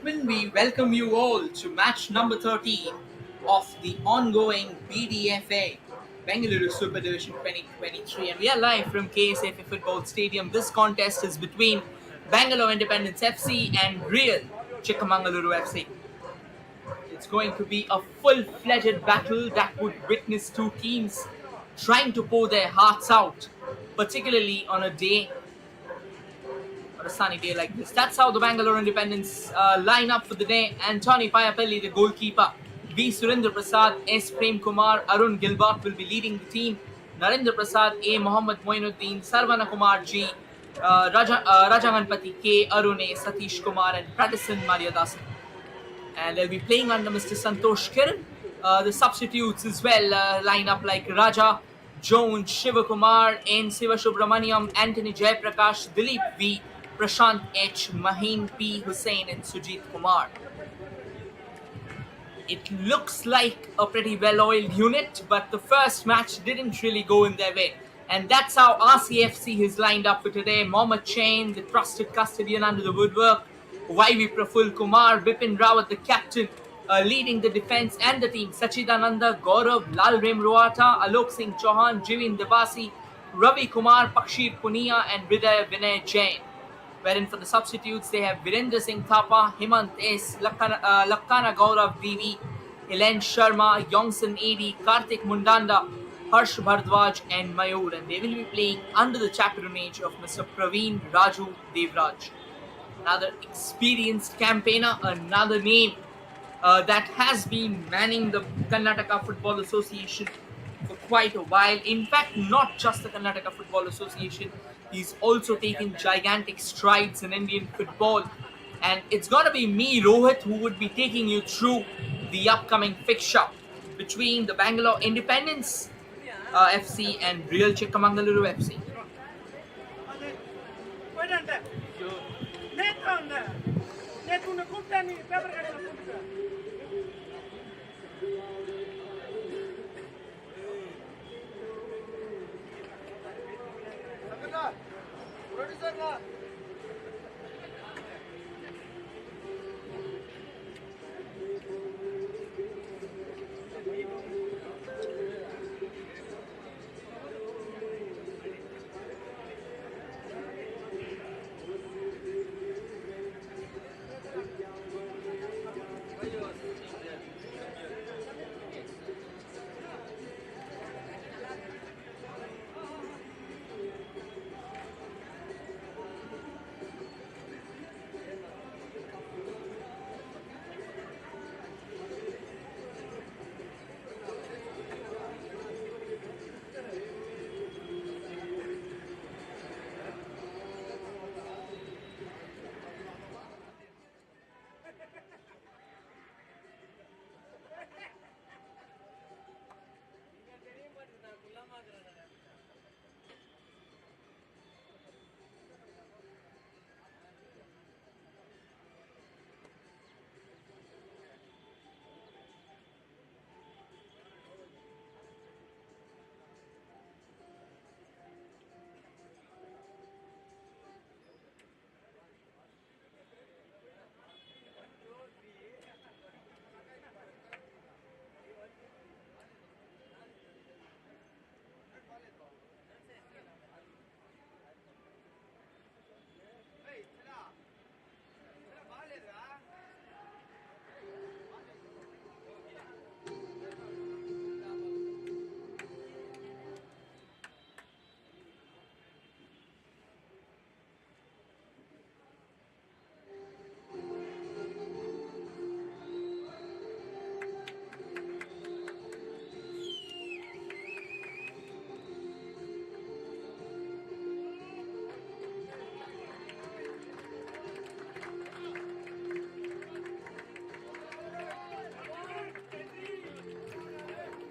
gentlemen, we welcome you all to match number 13 of the ongoing Bdfa Bangalore Super Division 2023, and we are live from KSF Football Stadium. This contest is between Bangalore Independence FC and Real Chikkamagaluru FC. It's going to be a full-fledged battle that would witness two teams trying to pour their hearts out, particularly on a sunny day like this. That's how the Bangalore Independence line up for the day. Antony Payapelli, the goalkeeper. V. Surendra Prasad, S. Prem Kumar, Arun Gilbert will be leading the team. Narendra Prasad, A. Mohammad Moinuddin, Sarvana Kumar G. Rajanganpati K. Arun A. Satish Kumar, and Pradison Mariadasan. And they'll be playing under Mr. Santosh Kiran. The substitutes as well line up like Raja, Jones, Shivakumar, N. Sivasubramaniam, Anthony Jayaprakash, Dilip V, Prashant H, Maheen P, Hussain, and Sujit Kumar. It looks like a pretty well-oiled unit, but the first match didn't really go in their way. And that's how RCFC has lined up for today. Mohammad Chain, the trusted custodian under the woodwork. YV Praful Kumar, Bipin Rawat, the captain, leading the defense and the team. Sachidananda, Gaurav, Lalrem Ruata, Alok Singh Chauhan, Jivin Devasi, Ravi Kumar, Pakshir Punia, and Vinay Jain. Wherein for the substitutes, they have Virendra Singh Thapa, Himant S, Lakkana Gaurav DV, Helen Sharma, Yongsan AD, Kartik Mundanda, Harsh Bhardwaj, and Mayur. And they will be playing under the patronage of Mr. Praveen Raju Devraj. Another experienced campaigner, another name that has been manning the Karnataka Football Association for quite a while. In fact, not just the Karnataka Football Association, he's also taken gigantic strides in Indian football. And it's going to be me, Rohit, who would be taking you through the upcoming fixture between the Bangalore Independence FC and Real Chikkamagaluru FC.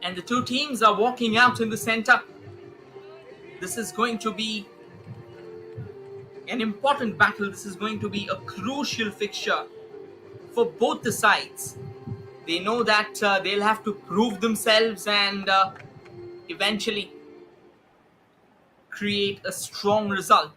And the two teams are walking out in the center. This is going to be an important battle. This is going to be a crucial fixture for both the sides. They know that they'll have to prove themselves and eventually create a strong result.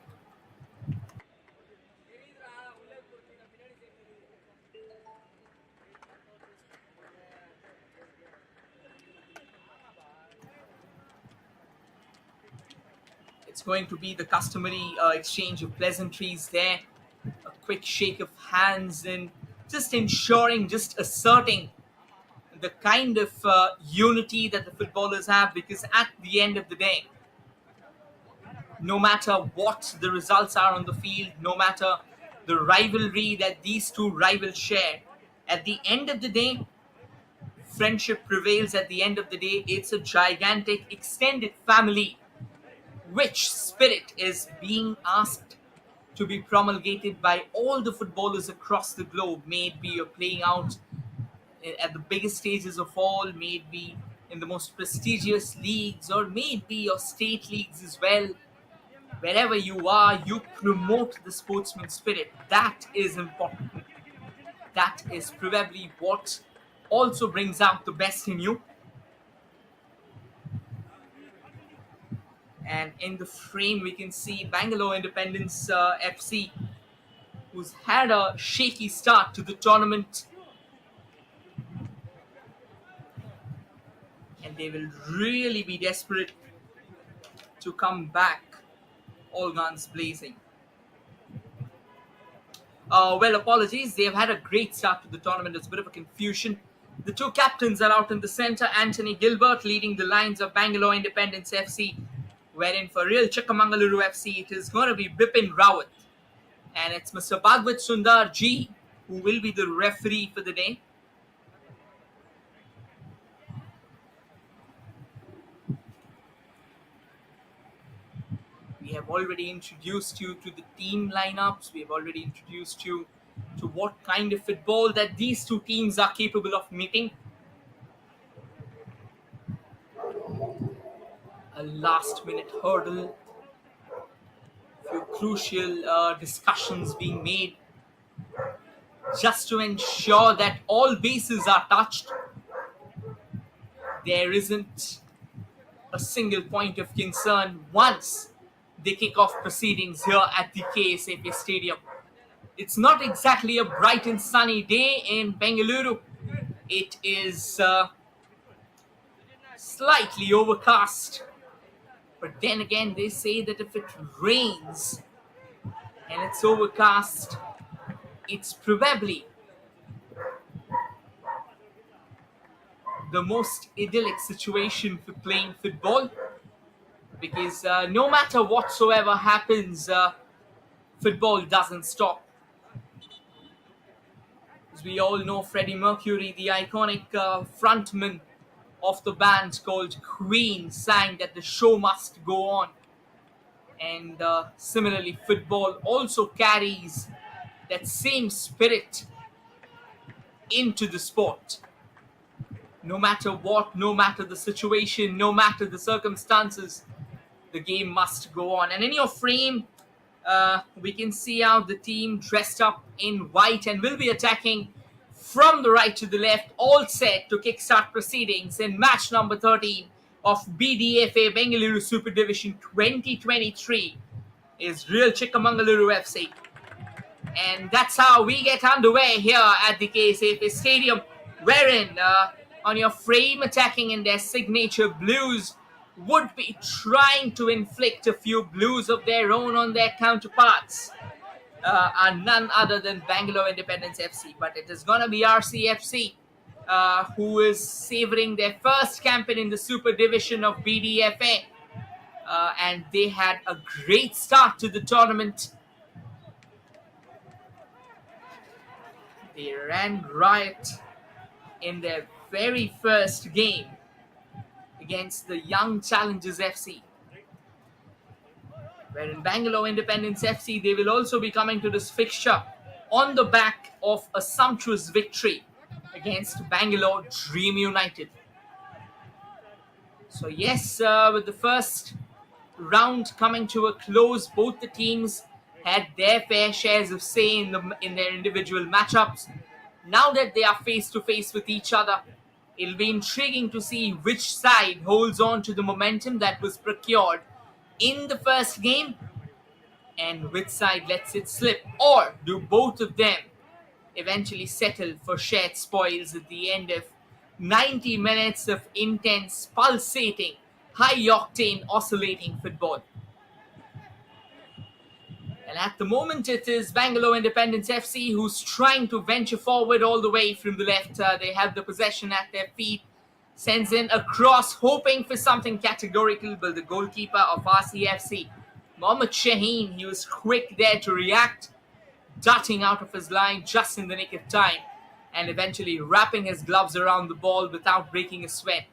It's going to be the customary exchange of pleasantries there, a quick shake of hands, and just ensuring, just asserting the kind of unity that the footballers have, because at the end of the day, no matter what the results are on the field, no matter the rivalry that these two rivals share, at the end of the day, friendship prevails. At the end of the day, it's a gigantic extended family, which spirit is being asked to be promulgated by all the footballers across the globe. May it be you're playing out at the biggest stages of all, may it be in the most prestigious leagues, or may it be your state leagues as well. Wherever you are, you promote the sportsman spirit. That is important. That is probably what also brings out the best in you. And in the frame, we can see Bangalore Independence FC, who's had a shaky start to the tournament. And they will really be desperate to come back, all guns blazing. Well, apologies. They've had a great start to the tournament. It's a bit of a confusion. The two captains are out in the center. Anthony Gilbert leading the lines of Bangalore Independence FC, wherein for real Chikkamagaluru FC, it is going to be Bipin Rawat. And it's Mr. Bhagwat Sundar G, who will be the referee for the day. We have already introduced you to the team lineups. We have already introduced you to what kind of football that these two teams are capable of meeting. A last-minute hurdle. A few crucial discussions being made just to ensure that all bases are touched. There isn't a single point of concern once they kick off proceedings here at the KSFA Stadium. It's not exactly a bright and sunny day in Bengaluru. It is slightly overcast. But then again, they say that if it rains and it's overcast, it's probably the most idyllic situation for playing football. Because no matter whatsoever happens, football doesn't stop. As we all know, Freddie Mercury, the iconic frontman of the band called Queen, sang that the show must go on. And similarly, football also carries that same spirit into the sport. No matter what, no matter the situation, no matter the circumstances, the game must go on. And in your frame, we can see out the team dressed up in white and will be attacking from the right to the left, all set to kickstart proceedings in match number 13 of Bdfa Bengaluru Super Division 2023 is Real Chikkamagaluru FC. And that's how we get underway here at the KSFA Stadium, wherein on your frame, attacking in their signature blues, would be trying to inflict a few blues of their own on their counterparts, are none other than Bangalore Independence FC. But it is going to be RCFC, who is savouring their first campaign in the Super Division of Bdfa. And they had a great start to the tournament. They ran riot in their very first game against the Young Challengers FC. Where in Bangalore Independence FC, they will also be coming to this fixture on the back of a sumptuous victory against Bangalore Dream United. So yes, with the first round coming to a close, both the teams had their fair shares of say in their individual matchups. Now that they are face to face with each other, it'll be intriguing to see which side holds on to the momentum that was procured in the first game and which side lets it slip, or do both of them eventually settle for shared spoils at the end of 90 minutes of intense, pulsating, high-octane, oscillating football. And at the moment, it is Bangalore Independence FC who's trying to venture forward all the way from the left. They have the possession at their feet. Sends in a cross, hoping for something categorical, but the goalkeeper of RCFC, Mohammad Shaheen, he was quick there to react, darting out of his line just in the nick of time, and eventually wrapping his gloves around the ball without breaking a sweat.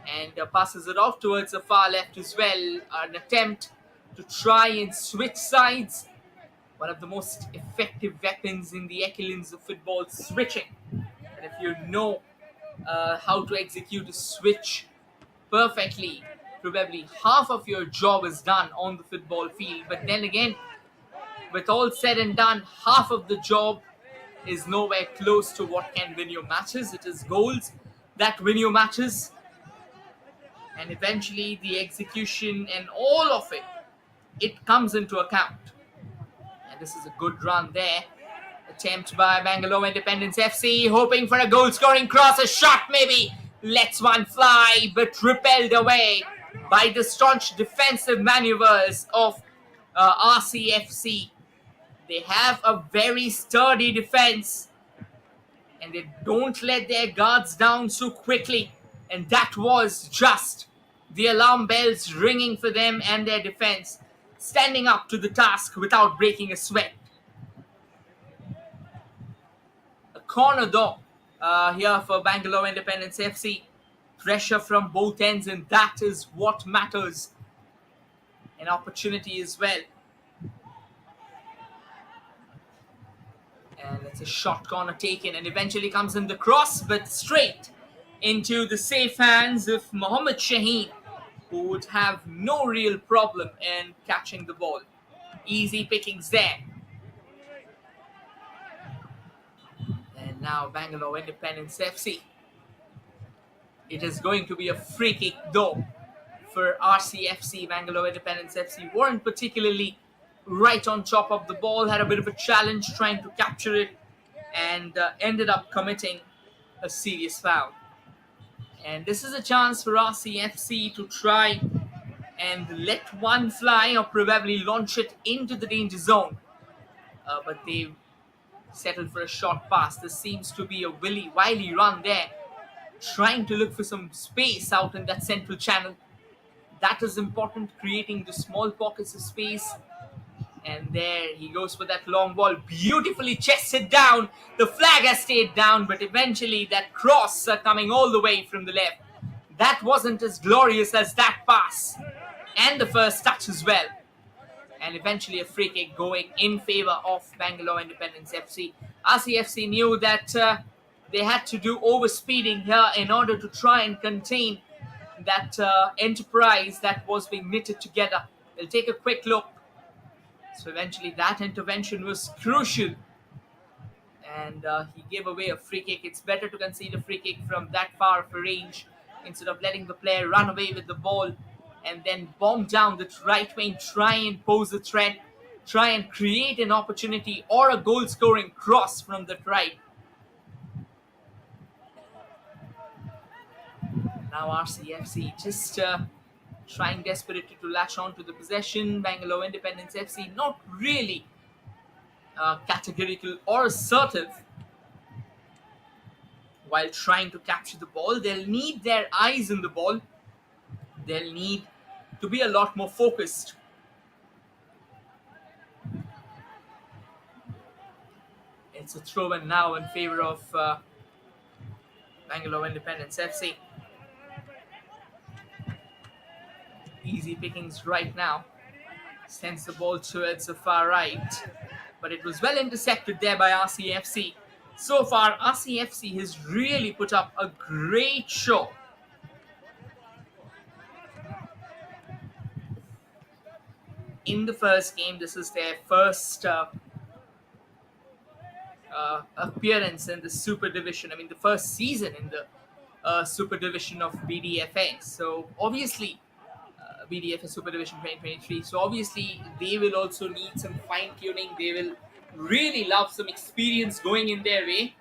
And passes it off towards the far left as well. An attempt to try and switch sides. One of the most effective weapons in the echelons of football, switching. And if you know how to execute a switch perfectly, probably half of your job is done on the football field. But then again, with all said and done, half of the job is nowhere close to what can win your matches. It is goals that win your matches. And eventually the execution and all of it comes into account. And this is a good run there. Attempt by Bangalore Independence FC, hoping for a goal-scoring cross. A shot maybe lets one fly, but repelled away by the staunch defensive maneuvers of RCFC. They have a very sturdy defense, and they don't let their guards down so quickly. And that was just the alarm bells ringing for them and their defense, standing up to the task without breaking a sweat. A corner though here for Bangalore Independence FC. Pressure from both ends, and that is what matters. An opportunity as well. And it's a short corner taken, and eventually comes in the cross, but straight into the safe hands of Mohammad Shaheen, who would have no real problem in catching the ball. Easy pickings there. And now Bangalore Independence FC. It is going to be a free kick though for RCFC. Bangalore Independence FC weren't particularly right on top of the ball, had a bit of a challenge trying to capture it, and ended up committing a serious foul. And this is a chance for RCFC to try and let one fly or probably launch it into the danger zone. But they settled for a short pass. This seems to be a wily run there, trying to look for some space out in that central channel. That is important, creating the small pockets of space. And there he goes for that long ball, beautifully chested down. The flag has stayed down, but eventually that cross coming all the way from the left, that wasn't as glorious as that pass and the first touch as well. And eventually a free kick going in favor of Bangalore Independence FC. RCFC knew that they had to do overspeeding here in order to try and contain that enterprise that was being knitted together. They'll take a quick look. So eventually that intervention was crucial, and he gave away a free kick. It's better to concede a free kick from that far of a range instead of letting the player run away with the ball and then bomb down the right wing, try and pose a threat, try and create an opportunity or a goal-scoring cross from the right. Now RCFC just trying desperately to latch on to the possession. Bangalore Independence FC not really categorical or assertive while trying to capture the ball. They'll need their eyes on the ball. They'll need to be a lot more focused. It's a throw-in now in favor of Bangalore Independence FC. Easy pickings right now. Sends the ball towards the far right, but it was well intercepted there by RCFC. So far, RCFC has really put up a great show. In the first game, this is their first appearance in the Super Division. I mean, the first season in the Super Division of Bdfa. So obviously, Bdfa Super Division 2023. So obviously they will also need some fine tuning. They will really love some experience going in their way.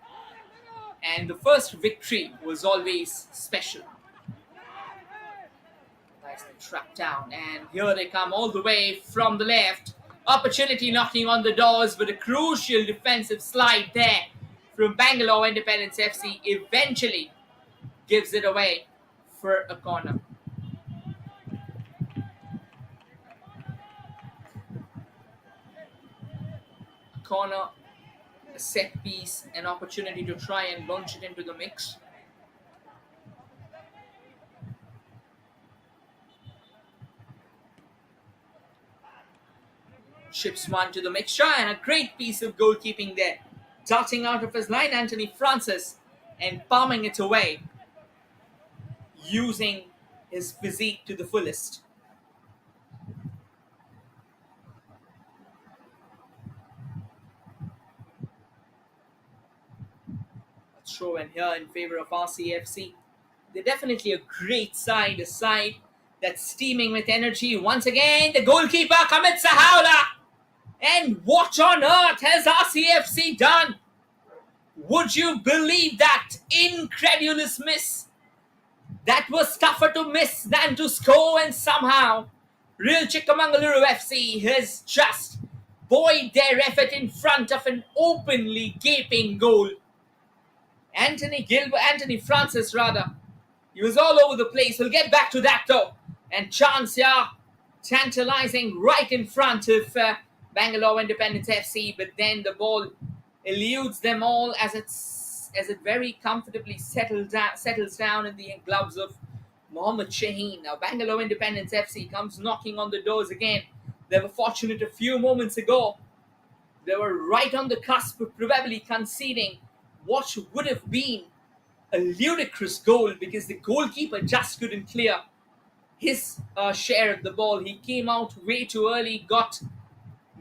And the first victory was always special. Nicely trapped down. And here they come all the way from the left. Opportunity knocking on the doors, but a crucial defensive slide there from Bangalore Independence FC eventually gives it away for a corner. A corner, a set piece, an opportunity to try and launch it into the mix. Chips one to the mixture, and a great piece of goalkeeping there. Darting out of his line, Anthony Francis, and palming it away, using his physique to the fullest. A throw in here in favor of RCFC. They're definitely a great side, a side that's steaming with energy. Once again, the goalkeeper commits a howler. And what on earth has RCFC done? Would you believe that? Incredulous miss. That was tougher to miss than to score, and somehow real Chikkamagaluru FC has just buoyed their effort in front of an openly gaping goal. Anthony Francis rather. He was all over the place. We'll get back to that though. And chance here, tantalizing right in front of Bangalore Independence FC, but then the ball eludes them all as it very comfortably settles down in the gloves of Mohammed Shaheen. Now Bangalore Independence FC comes knocking on the doors again. They were fortunate a few moments ago. They were right on the cusp of probably conceding what would have been a ludicrous goal because the goalkeeper just couldn't clear his share of the ball. He came out way too early, got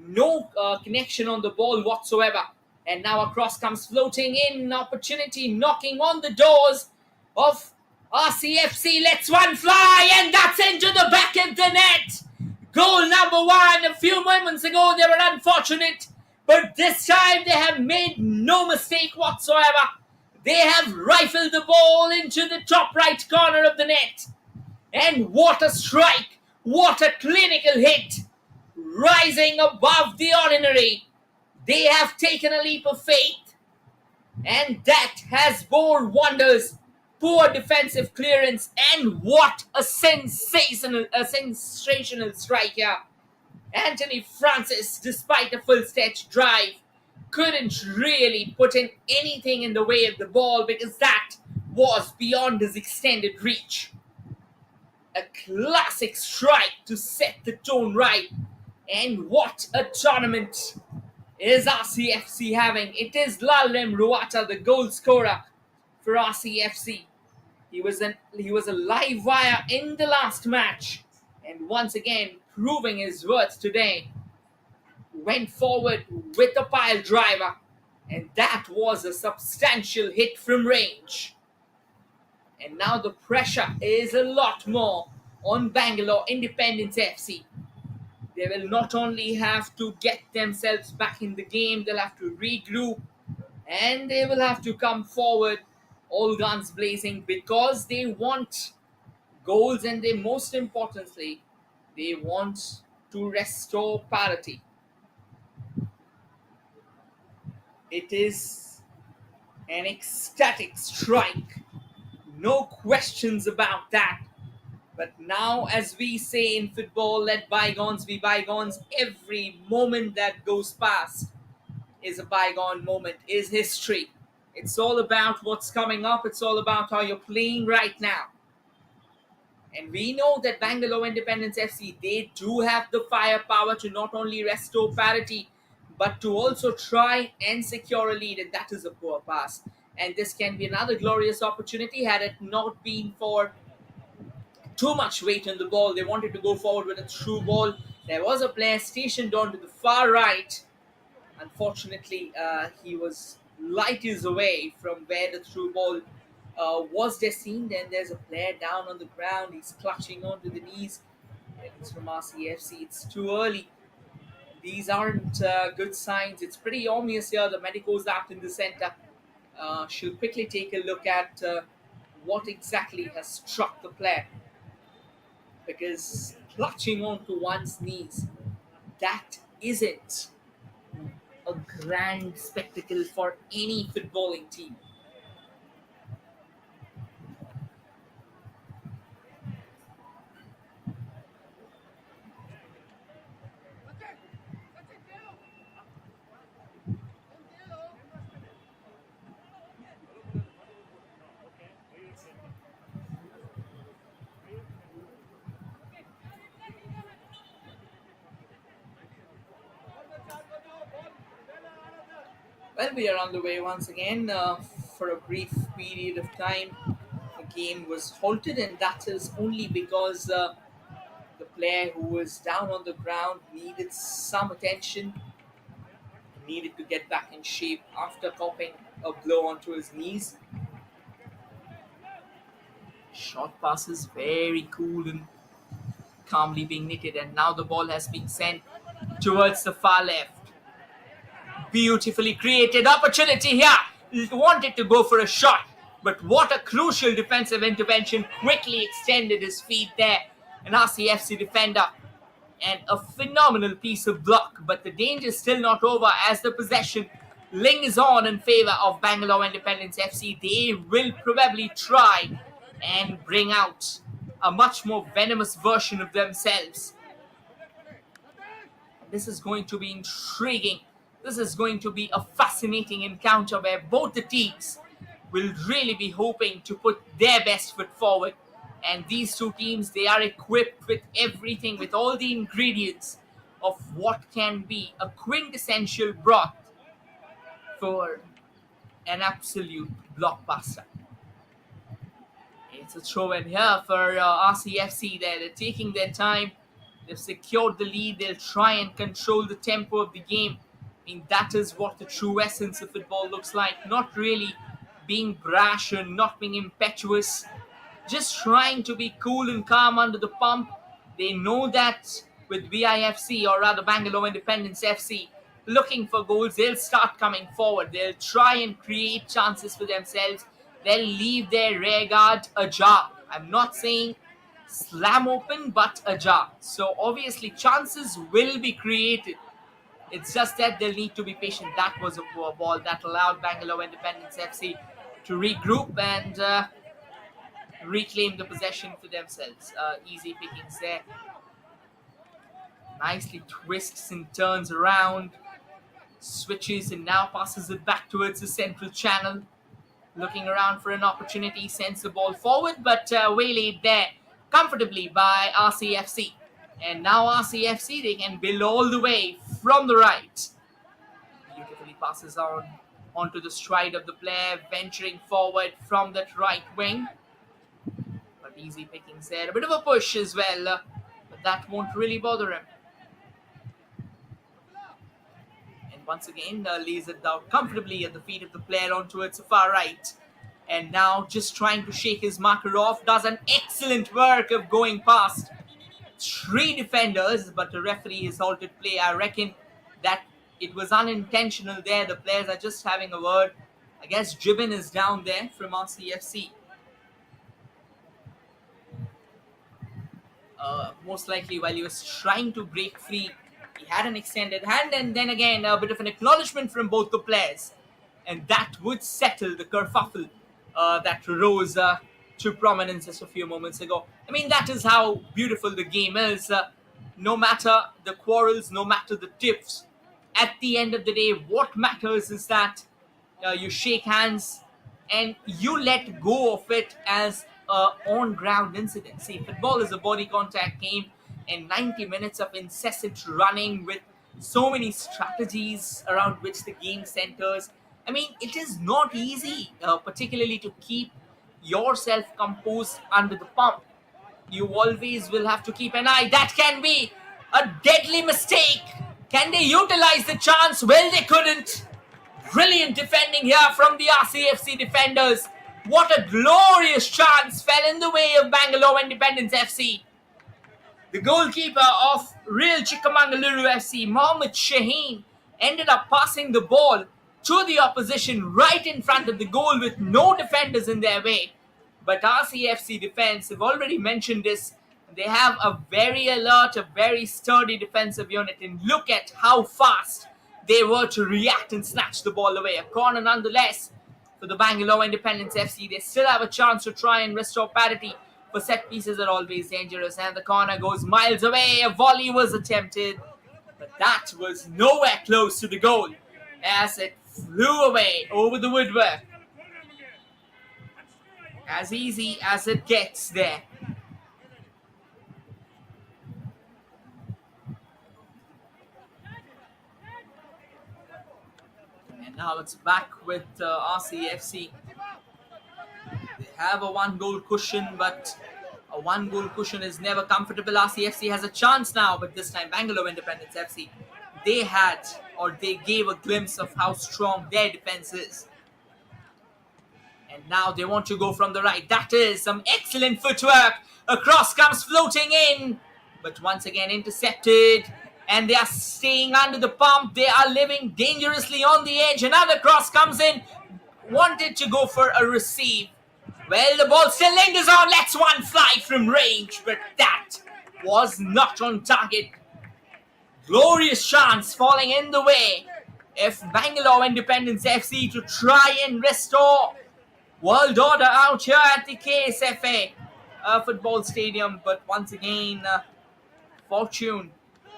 no connection on the ball whatsoever. And now a cross comes floating in, opportunity knocking on the doors of RCFC. Lets one fly, and that's into the back of the net. Goal number one. A few moments ago they were unfortunate, but this time they have made no mistake whatsoever. They have rifled the ball into the top right corner of the net. And what a strike! What a clinical hit! Rising above the ordinary. They have taken a leap of faith, and that has borne wonders. Poor defensive clearance, and what a sensational strike here. Anthony Francis, despite a full-stretch drive, couldn't really put in anything in the way of the ball because that was beyond his extended reach. A classic strike to set the tone right. And what a tournament is RCFC having. It is Lalem Ruata, the goal scorer for RCFC. He was a live wire in the last match, and once again proving his worth today. Went forward with a pile driver, and that was a substantial hit from range. And now the pressure is a lot more on Bangalore Independence FC. They will not only have to get themselves back in the game, they'll have to regroup, and they will have to come forward all guns blazing because they want goals, and they most importantly, they want to restore parity. It is an ecstatic strike, no questions about that. But now, as we say in football, let bygones be bygones. Every moment that goes past is a bygone moment, is history. It's all about what's coming up. It's all about how you're playing right now. And we know that Bangalore Independence FC, they do have the firepower to not only restore parity, but to also try and secure a lead. And that is a poor pass. And this can be another glorious opportunity had it not been for too much weight on the ball. They wanted to go forward with a through ball. There was a player stationed on to the far right. Unfortunately, he was light years away from where the through ball was destined. And there's a player down on the ground. He's clutching onto the knees. And it's from RCFC. It's too early. These aren't good signs. It's pretty obvious here. The medico's out in the center. She'll quickly take a look at what exactly has struck the player. Because clutching onto one's knees, that isn't a grand spectacle for any footballing team. Well, we are on the way once again. For a brief period of time, the game was halted, and that is only because the player who was down on the ground needed some attention, needed to get back in shape after copping a blow onto his knees. Short passes, very cool and calmly being knitted, and now the ball has been sent towards the far left. Beautifully created opportunity here. Wanted to go for a shot, but what a crucial defensive intervention. Quickly extended his feet there. An RCFC defender and a phenomenal piece of block, but the danger is still not over as the possession lingers on in favor of Bangalore Independence FC. They will probably try and bring out a much more venomous version of themselves. This is going to be intriguing. This is going to be a fascinating encounter where both the teams will really be hoping to put their best foot forward. And these two teams, they are equipped with everything, with all the ingredients of what can be a quintessential broth for an absolute blockbuster. It's a throw in here for RCFC there. They're taking their time. They've secured the lead. They'll try and control the tempo of the game. I mean, that is what the true essence of football looks like. Not really being brash and not being impetuous. Just trying to be cool and calm under the pump. They know that with BIFC, or rather Bangalore Independence FC, looking for goals, they'll start coming forward. They'll try and create chances for themselves. They'll leave their rear guard ajar. I'm not saying slam open, but ajar. So obviously chances will be created. It's just that they'll need to be patient. That was a poor ball that allowed Bangalore Independence FC to regroup and reclaim the possession for themselves. Easy pickings there. Nicely twists and turns around, switches and now passes it back towards the central channel. Looking around for an opportunity, sends the ball forward, but waylaid there comfortably by RCFC. And now RCFC, they can build all the way from the right. Beautifully passes onto the stride of the player, venturing forward from that right wing. But easy pickings there. A bit of a push as well, but that won't really bother him. And once again, lays it down comfortably at the feet of the player on towards the far right. And now just trying to shake his marker off. Does an excellent work of going past 3 defenders, but the referee has halted play. I reckon that it was unintentional there. The players are just having a word. I guess Jibin is down there from RCFC. Most likely while he was trying to break free, he had an extended hand, and then again a bit of an acknowledgement from both the players. And that would settle the kerfuffle that rose to prominence just a few moments ago. I mean, that is how beautiful the game is. No matter the quarrels, no matter the tiffs, at the end of the day, what matters is that you shake hands and you let go of it as a on-ground incident. See, football is a body contact game, and 90 minutes of incessant running with so many strategies around which the game centers. I mean, it is not easy, particularly to keep yourself composed under the pump. You always will have to keep an eye. That can be a deadly mistake. Can they utilize the chance? Well, they couldn't. Brilliant defending here from the RCFC defenders. What a glorious chance fell in the way of Bangalore Independence FC. The goalkeeper of Real Chikkamagaluru FC, Mohammed Shaheen, ended up passing the ball to the opposition right in front of the goal with no defenders in their way. But RCFC defense, I've already mentioned this, They have a very alert, a very sturdy defensive unit, and look at how fast they were to react and snatch the ball away. A corner nonetheless for the Bangalore Independence FC. They still have a chance to try and restore parity, for set pieces are always dangerous, and the corner goes miles away. A volley was attempted, but that was nowhere close to the goal as it flew away over the woodwork. As easy as it gets there. And now it's back with RCFC. They have a one-goal cushion, but a one-goal cushion is never comfortable. RCFC has a chance now, but this time Bangalore Independence FC, they gave a glimpse of how strong their defense is. And now they want to go from the right. That is some excellent footwork. A cross comes floating in, but once again intercepted. And they are staying under the pump. They are living dangerously on the edge. Another cross comes in. Wanted to go for a receive. Well, the ball still lingers on. Lets one fly from range, but that was not on target. Glorious chance falling in the way. If Bangalore Independence FC to try and restore world order out here at the KSFA football stadium, but once again, fortune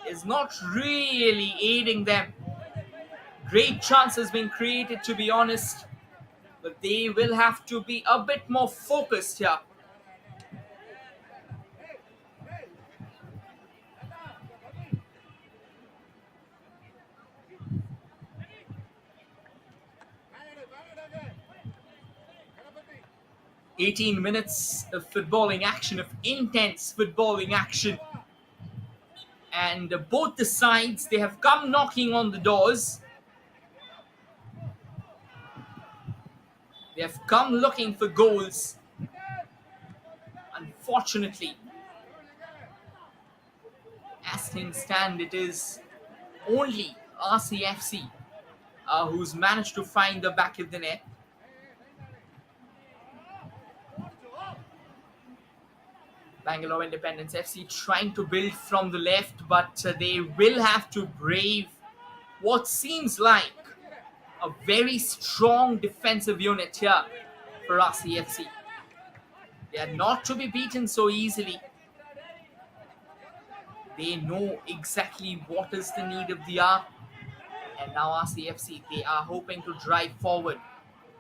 is not really aiding them. Great chances being created, to be honest, but they will have to be a bit more focused here. "18 minutes of footballing action, of intense footballing action. And both the sides, they have come knocking on the doors. They have come looking for goals. Unfortunately, as things stand, it is only RCFC who's managed to find the back of the net. Bangalore Independence FC trying to build from the left, but they will have to brave what seems like a very strong defensive unit here for RCFC. They are not to be beaten so easily. They know exactly what is the need of the hour. And now RCFC, they are hoping to drive forward.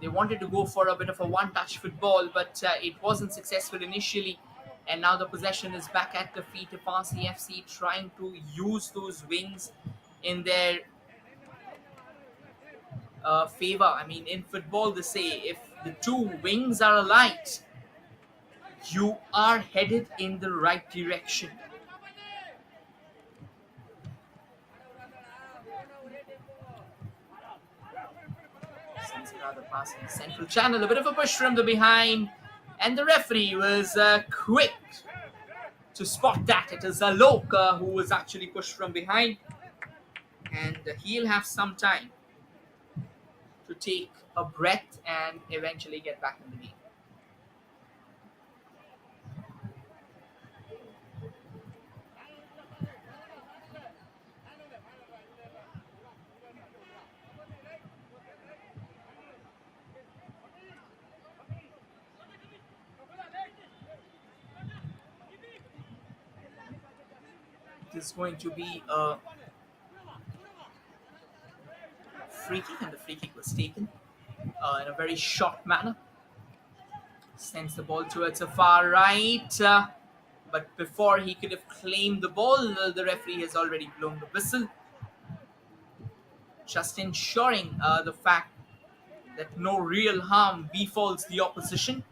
They wanted to go for a bit of a one-touch football, but it wasn't successful initially. And now the possession is back at the feet of RCFC, trying to use those wings in their favor. I mean, in football, they say if the two wings are aligned, you are headed in the right direction. Rather passing the central channel, a bit of a push from the behind, and the referee was quick to spot that. It is Alok who was actually pushed from behind, and he'll have some time to take a breath and eventually get back in the game. It is going to be a free kick, and the free kick was taken in a very short manner. Sends the ball towards the far right, but before he could have claimed the ball, the referee has already blown the whistle, just ensuring the fact that no real harm befalls the opposition.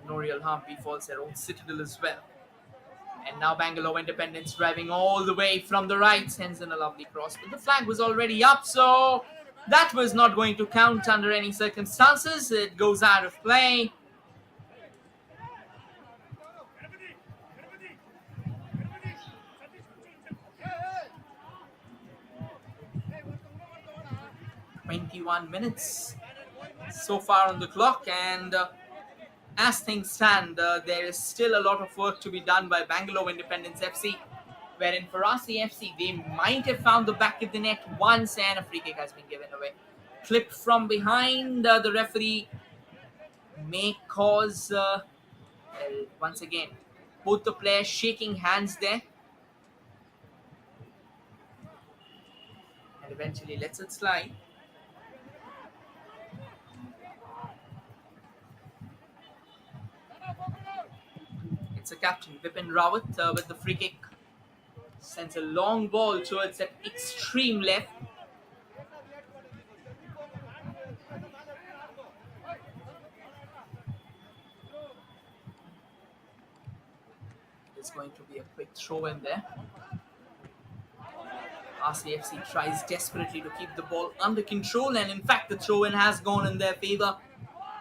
No real harm befalls their own citadel as well. And now Bangalore Independence driving all the way from the right, sends in a lovely cross, but the flag was already up, so that was not going to count under any circumstances. It goes out of play. "21 minutes so far on the clock, and as things stand, there is still a lot of work to be done by Bangalore Independence FC. Wherein for RCFC, they might have found the back of the net once, and a free kick has been given away. Clipped from behind, the referee may cause, well, once again, both the players shaking hands there, and eventually lets it slide. It's a captain, Vipin Rawat, with the free kick. Sends a long ball towards that extreme left. It's going to be a quick throw in there. RCFC tries desperately to keep the ball under control, and in fact, the throw in has gone in their favor.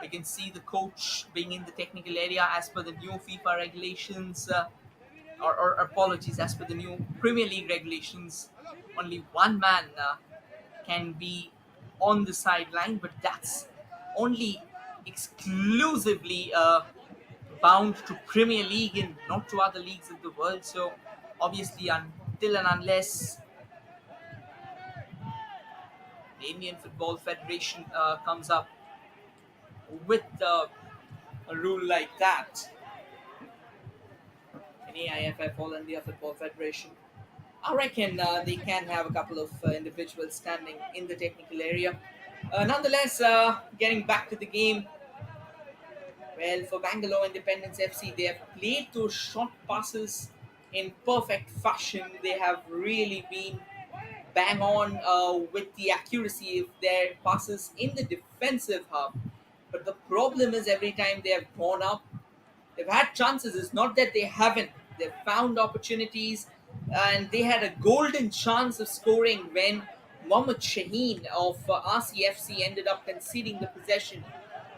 We can see the coach being in the technical area as per the new FIFA regulations, or apologies, as per the new Premier League regulations. Only one man can be on the sideline, but that's only exclusively bound to Premier League and not to other leagues of the world. So obviously, until and unless the Indian Football Federation comes up with a rule like that, in AIFF, All India Football Federation, I reckon they can have a couple of individuals standing in the technical area. Nonetheless, getting back to the game, well, for Bangalore Independence FC, they have played those short passes in perfect fashion. They have really been bang on with the accuracy of their passes in the defensive half. But the problem is every time they have gone up, they've had chances. It's not that they haven't. They've found opportunities, and they had a golden chance of scoring when Mohammad Shaheen of RCFC ended up conceding the possession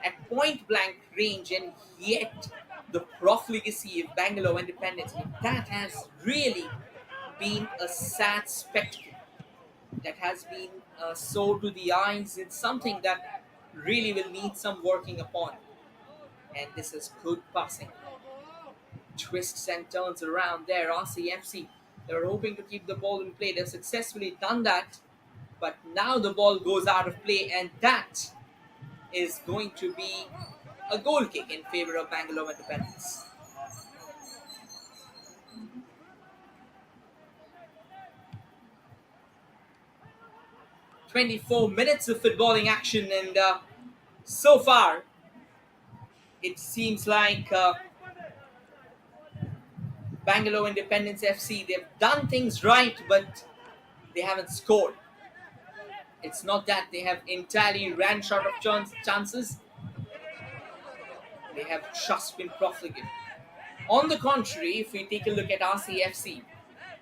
at point blank range, and yet the profligacy of Bangalore Independence, that has really been a sad spectacle. That has been sore to the eyes. It's something that really will need some working upon. And this is good passing. Twists and turns around there. RCFC, they were hoping to keep the ball in play. They've successfully done that. But now the ball goes out of play, and that is going to be a goal kick in favor of Bangalore Independence. "24 minutes of footballing action, and so far it seems like Bangalore Independence FC, they've done things right, but they haven't scored. It's not that they have entirely ran short of chances. They have just been profligate. On the contrary, if we take a look at RCFC,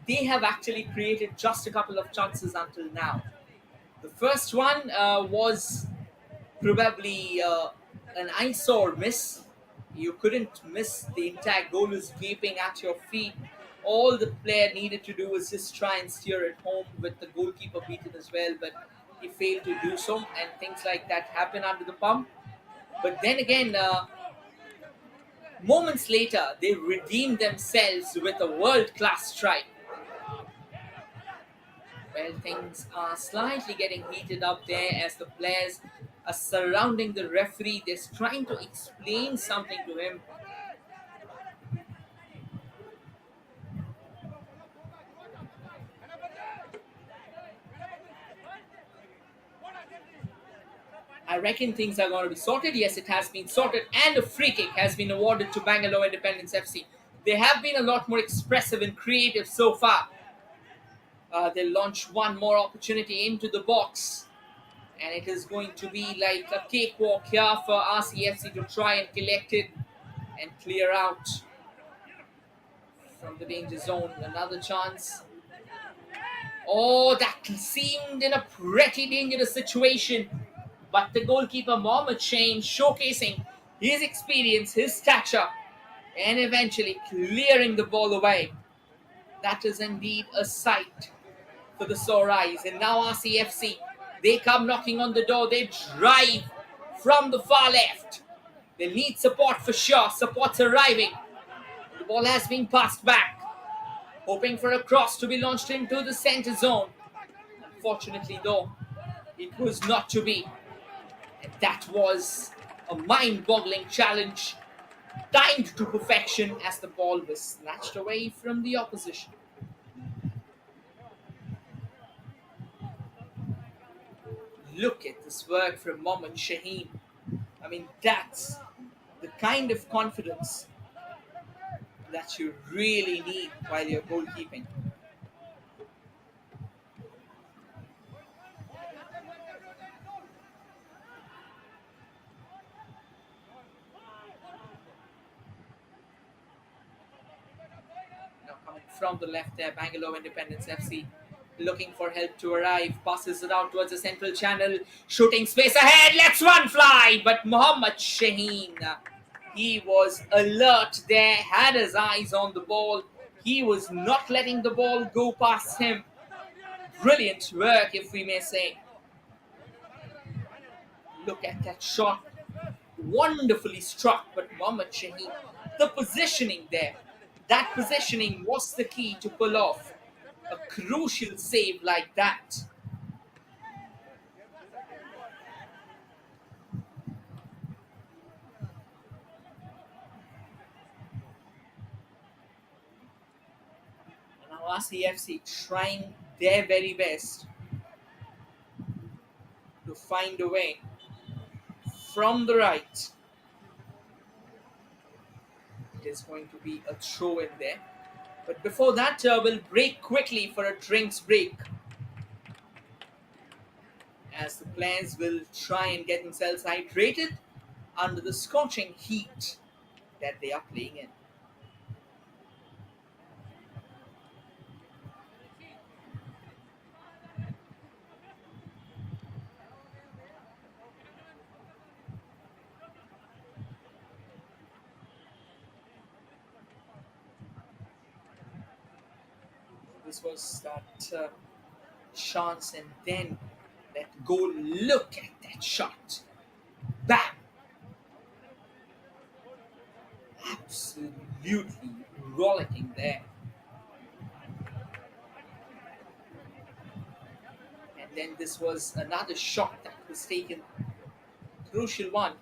they have actually created just a couple of chances until now. The first one was probably an eyesore miss. You couldn't miss. The entire goal was gaping at your feet. All the player needed to do was just try and steer it home, with the goalkeeper beaten as well, but he failed to do so, and things like that happen under the pump. But then again, moments later, they redeemed themselves with a world-class strike. Well, things are slightly getting heated up there as the players are surrounding the referee. They're trying to explain something to him. I reckon things are going to be sorted. Yes, it has been sorted, and a free kick has been awarded to Bangalore Independence FC. They have been a lot more expressive and creative so far. They'll launch one more opportunity into the box, and it is going to be like a cakewalk here for RCFC to try and collect it and clear out from the danger zone. Another chance. Oh, that seemed in a pretty dangerous situation. But the goalkeeper, Mohammad Shaheen, showcasing his experience, his stature, and eventually clearing the ball away. That is indeed a sight for the sore eyes. And now RCFC, they come knocking on the door. They drive from the far left. They need support for sure. Support's arriving. The ball has been passed back. Hoping for a cross to be launched into the center zone. Unfortunately, though, it was not to be. And that was a mind-boggling challenge, timed to perfection as the ball was snatched away from the opposition. Look at this work from Mohammad Shaheen. I mean, that's the kind of confidence that you really need while you're goalkeeping. Now coming from the left there, Bangalore Independence FC looking for help to arrive, passes it out towards the central channel, shooting space ahead, lets one fly, but Mohammad Shaheen, he was alert there, had his eyes on the ball, he was not letting the ball go past him. Brilliant work, if we may say. Look at that shot, wonderfully struck, but Mohammad Shaheen, the positioning there, that positioning was the key to pull off a crucial save like that. Now RCFC trying their very best to find a way from the right. It is going to be a throw in there. But before that, we'll break quickly for a drinks break, as the players will try and get themselves hydrated under the scorching heat that they are playing in. This was that chance, and then that goal. Look at that shot. Bam! Absolutely rollicking there. And then this was another shot that was taken. Crucial one.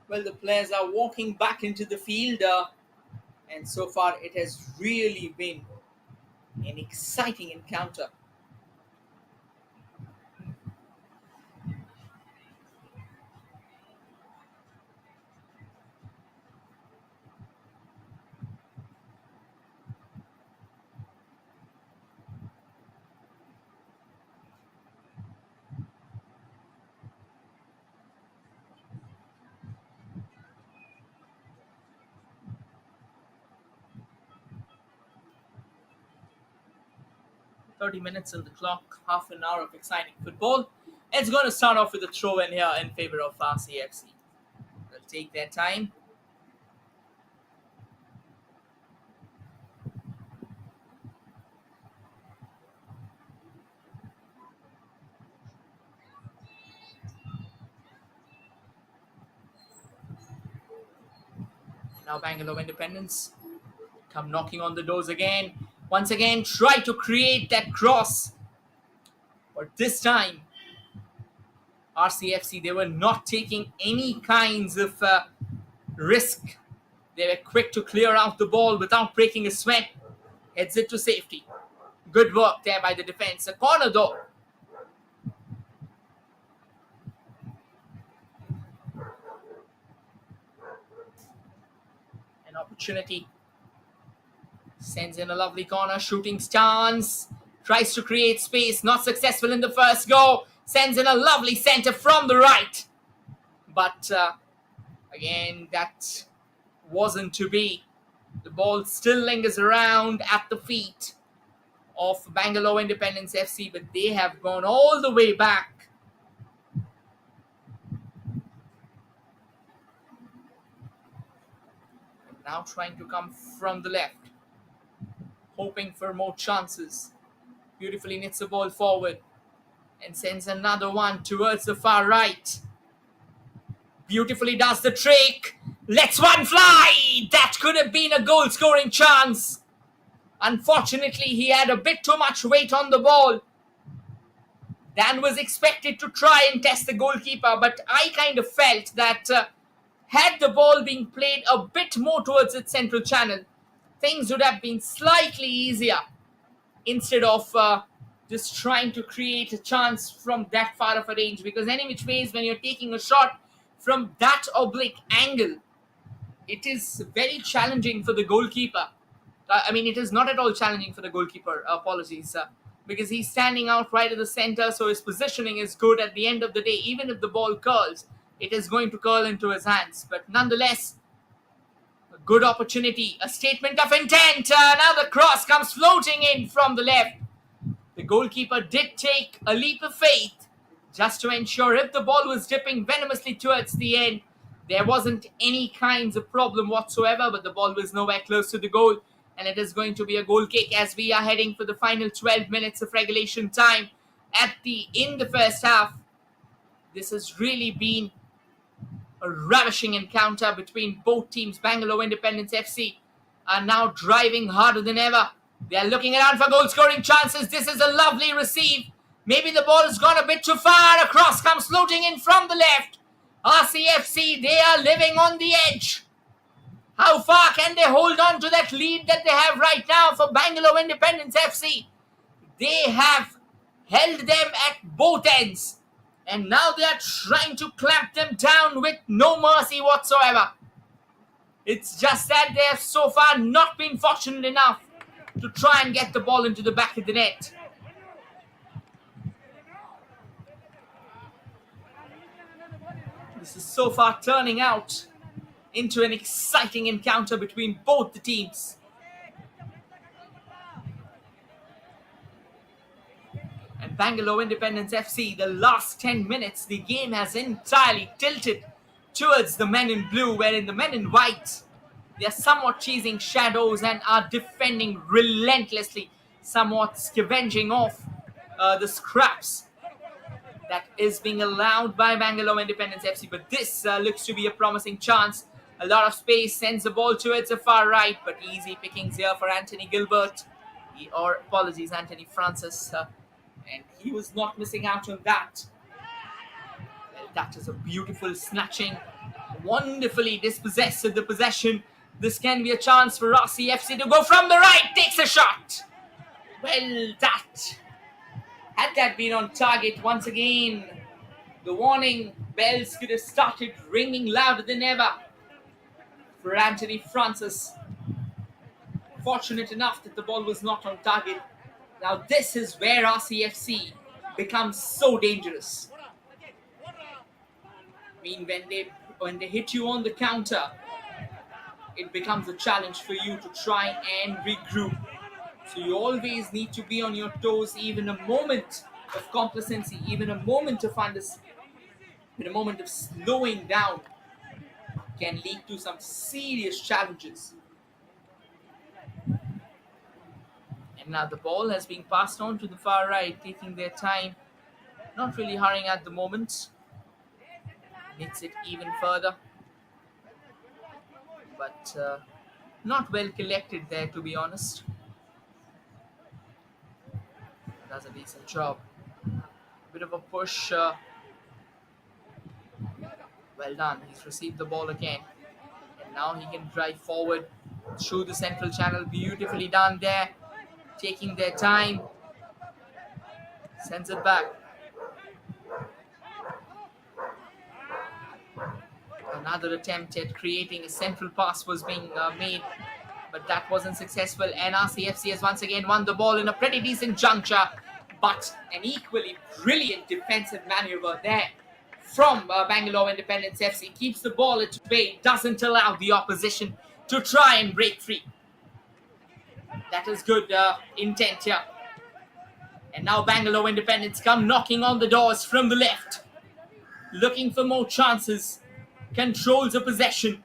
Well, the players are walking back into the field, and so far it has really been an exciting encounter. 30 minutes on the clock, half an hour of exciting football. It's going to start off with a throw in here in favor of RCFC. They'll take their time. Now Bangalore Independence come knocking on the doors again. Once again, try to create that cross. But this time, RCFC, they were not taking any kinds of risk. They were quick to clear out the ball without breaking a sweat. Heads it to safety. Good work there by the defense. A corner though. An opportunity Sends in a lovely corner, shooting stance. Tries to create space, not successful in the first go. Sends in a lovely center from the right. But again, that wasn't to be. The ball still lingers around at the feet of Bangalore Independence FC, but they have gone all the way back. And now trying to come from the left, hoping for more chances. Beautifully knits the ball forward and sends another one towards the far right. Beautifully does the trick. Lets one fly. That could have been a goal scoring chance. Unfortunately, he had a bit too much weight on the ball. Dan was expected to try and test the goalkeeper, but I kind of felt that had the ball been played a bit more towards its central channel, things would have been slightly easier instead of just trying to create a chance from that far of a range. Because any which ways, when you're taking a shot from that oblique angle, it is very challenging for the goalkeeper. I mean, it is not at all challenging for the goalkeeper, apologies, because he's standing out right at the center, so his positioning is good. At the end of the day, even if the ball curls, it is going to curl into his hands. But nonetheless, a good opportunity, a statement of intent. Now the cross comes floating in from the left. The goalkeeper did take a leap of faith just to ensure if the ball was dipping venomously towards the end, there wasn't any kinds of problem whatsoever, but the ball was nowhere close to the goal. And it is going to be a goal kick as we are heading for the final 12 minutes of regulation time in the first half. This has really been a ravishing encounter between both teams. Bangalore Independence FC are now driving harder than ever. They are looking around for goal scoring chances. This is a lovely receive. Maybe the ball has gone a bit too far. A cross comes floating in from the left. RCFC, they are living on the edge. How far can they hold on to that lead that they have right now for Bangalore Independence FC? They have held them at both ends. And now they are trying to clamp them down with no mercy whatsoever. It's just that they have so far not been fortunate enough to try and get the ball into the back of the net. This is so far turning out into an exciting encounter between both the teams. And Bangalore Independence FC, the last 10 minutes, the game has entirely tilted towards the men in blue, wherein the men in white, they are somewhat chasing shadows and are defending relentlessly, somewhat scavenging off the scraps that is being allowed by Bangalore Independence FC. But this looks to be a promising chance. A lot of space, sends the ball towards the far right, but easy pickings here for Anthony Gilbert. Anthony Francis. And he was not missing out on that. Well, that is a beautiful snatching. Wonderfully dispossessed of the possession. This can be a chance for RCFC to go from the right. Takes a shot. Well, had that been on target once again, the warning bells could have started ringing louder than ever for Anthony Francis. Fortunate enough that the ball was not on target. Now this is where RCFC becomes so dangerous. I mean, when they hit you on the counter, it becomes a challenge for you to try and regroup. So you always need to be on your toes. Even a moment of complacency, even a moment of slowing down can lead to some serious challenges. And now the ball has been passed on to the far right, taking their time, not really hurrying at the moment. Knits it even further, but not well collected there, to be honest. Does a decent job. Bit of a push. Well done. He's received the ball again. And now he can drive forward through the central channel. Beautifully done there. Taking their time. Sends it back. Another attempt at creating a central pass was being made but that wasn't successful, and RCFC has once again won the ball in a pretty decent juncture, but an equally brilliant defensive maneuver there from Bangalore Independence FC. Keeps the ball at bay, doesn't allow the opposition to try and break free. That is good intent here. And now Bangalore Independence come knocking on the doors from the left, looking for more chances, controls the possession,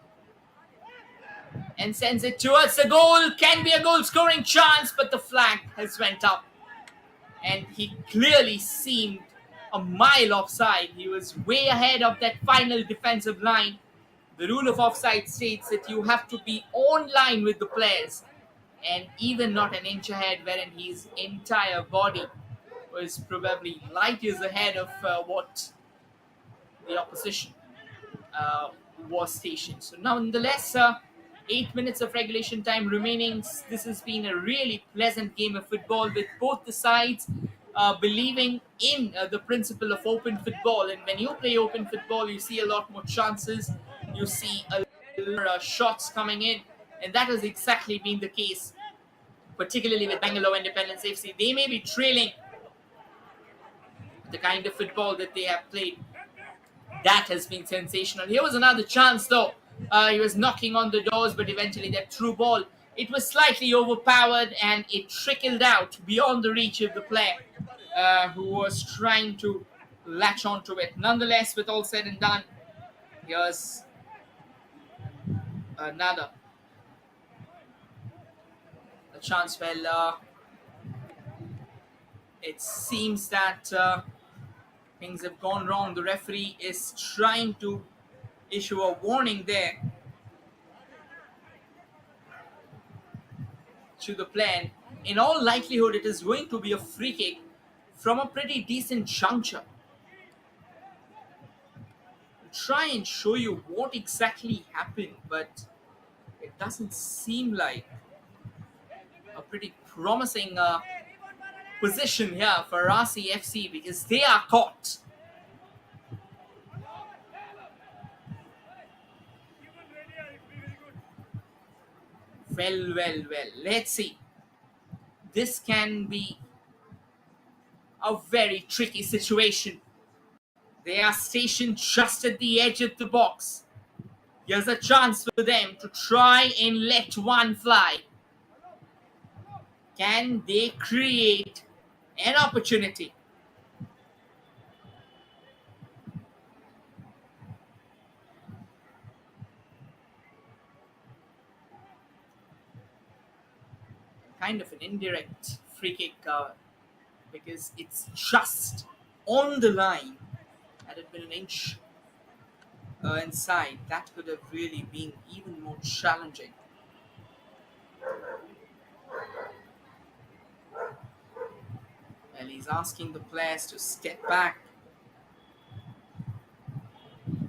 and sends it towards the goal. Can be a goal scoring chance, but the flag has went up, and he clearly seemed a mile offside. He was way ahead of that final defensive line. The rule of offside states that you have to be on line with the players, and even not an inch ahead, wherein his entire body was probably light years ahead of what the opposition was stationed. So nonetheless, 8 minutes of regulation time remaining. This has been a really pleasant game of football, with both the sides believing in the principle of open football. And when you play open football, you see a lot more chances, you see a lot more shots coming in, and that has exactly been the case, particularly with Bangalore Independence FC. They may be trailing the kind of football that they have played. That has been sensational. Here was another chance though. He was knocking on the doors, but eventually that through ball, it was slightly overpowered and it trickled out beyond the reach of the player who was trying to latch onto it. Nonetheless, with all said and done, here's another chance. Well, it seems that things have gone wrong. The referee is trying to issue a warning there to the player. In all likelihood, it is going to be a free kick from a pretty decent juncture. I'll try and show you what exactly happened, but it doesn't seem like a pretty promising position here for RCFC, because they are caught. Well, let's see. This can be a very tricky situation. They are stationed just at the edge of the box. Here's a chance for them to try and let one fly. Can they create an opportunity? Kind of an indirect free kick because it's just on the line. Had it been an inch inside, that could have really been even more challenging. Well, he's asking the players to step back.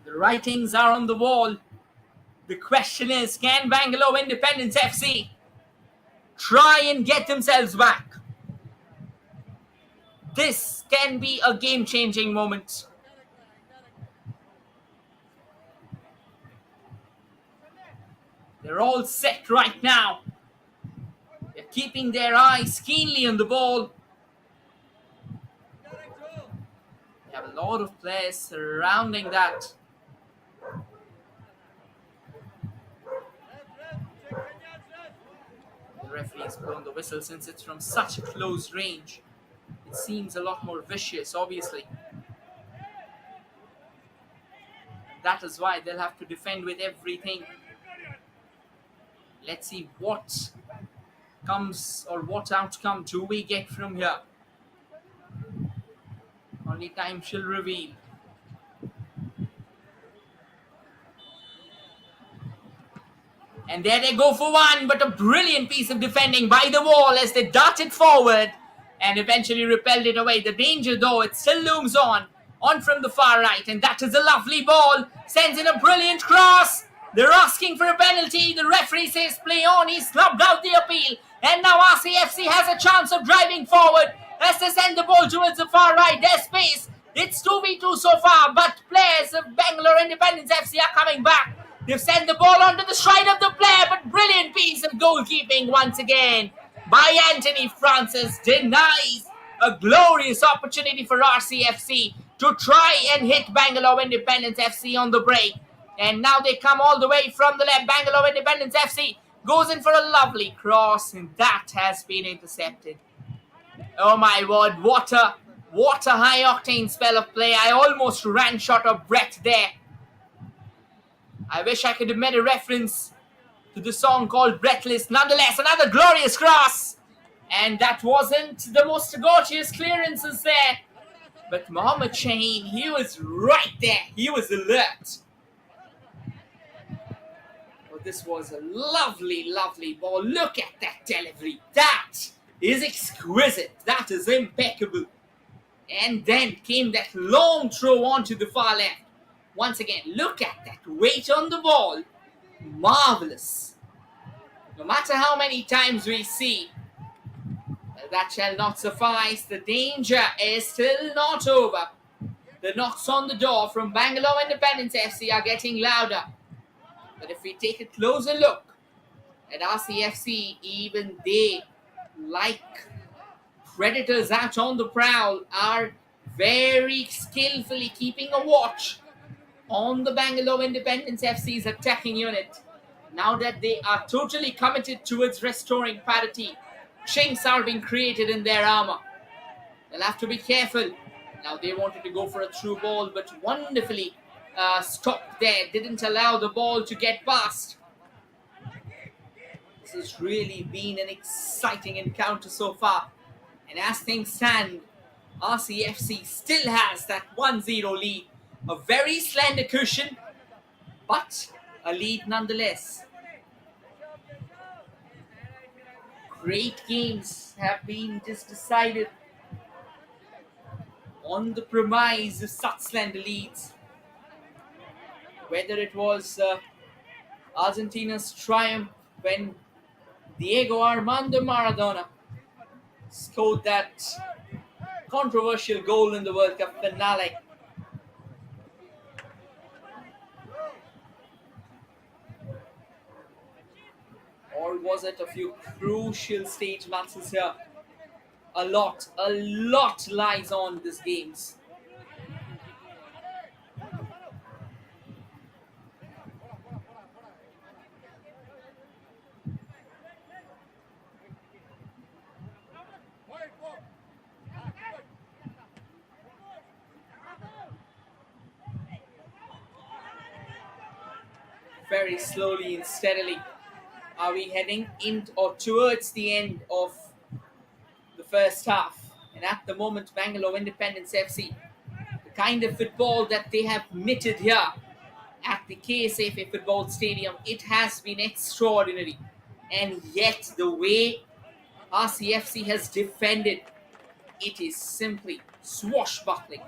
The writings are on the wall. The question is, can Bangalore Independence FC try and get themselves back? This can be a game-changing moment. They're all set right now. They're keeping their eyes keenly on the ball. They have a lot of players surrounding that. The referee has blown the whistle. Since it's from such a close range, it seems a lot more vicious, obviously. That is why they'll have to defend with everything. Let's see what comes, or what outcome do we get from here. Only time shall reveal. And there they go for one, but a brilliant piece of defending by the wall as they darted forward and eventually repelled it away. The danger, though, it still looms on from the far right, and that is a lovely ball. Sends in a brilliant cross. They're asking for a penalty. The referee says play on. He snubbed out the appeal. And now RCFC has a chance of driving forward as they send the ball towards the far right. There's space. It's 2v2 so far, but players of Bangalore Independence FC are coming back. They've sent the ball onto the stride of the player, but brilliant piece of goalkeeping once again by Anthony Francis denies a glorious opportunity for RCFC to try and hit Bangalore Independence FC on the break. And now they come all the way from the left. Bangalore Independence FC goes in for a lovely cross, and that has been intercepted. Oh my word, what a high octane spell of play. I almost ran short of breath there. I wish I could have made a reference to the song called Breathless. Nonetheless, another glorious cross. And that wasn't the most gorgeous clearances there. But Mohammed Shaheen, he was right there. He was alert. Oh, this was a lovely, lovely ball. Look at that delivery. That is exquisite. That is impeccable. And then came that long throw onto the far left. Once again, look at that weight on the ball. Marvelous. No matter how many times we see, that shall not suffice. The danger is still not over. The knocks on the door from Bangalore Independence FC are getting louder. But if we take a closer look at RCFC, even they, like predators out on the prowl, are very skillfully keeping a watch on the Bangalore Independence FC's attacking unit. Now that they are totally committed towards restoring parity, chinks are being created in their armor. They'll have to be careful. Now they wanted to go for a through ball, but wonderfully stopped there. Didn't allow the ball to get past. This has really been an exciting encounter so far. And as things stand, RCFC still has that 1-0 lead. A very slender cushion, but a lead nonetheless. Great games have been just decided on the premise of such slender leads. Whether it was Argentina's triumph when Diego Armando Maradona scored that controversial goal in the World Cup finale. Or was it a few crucial stage matches here? A lot lies on these games. Very slowly and steadily are we heading in or towards the end of the first half. And at the moment, Bangalore Independence FC, the kind of football that they have knitted here at the KSFA Football Stadium, it has been extraordinary. And yet the way RCFC has defended, it is simply swashbuckling.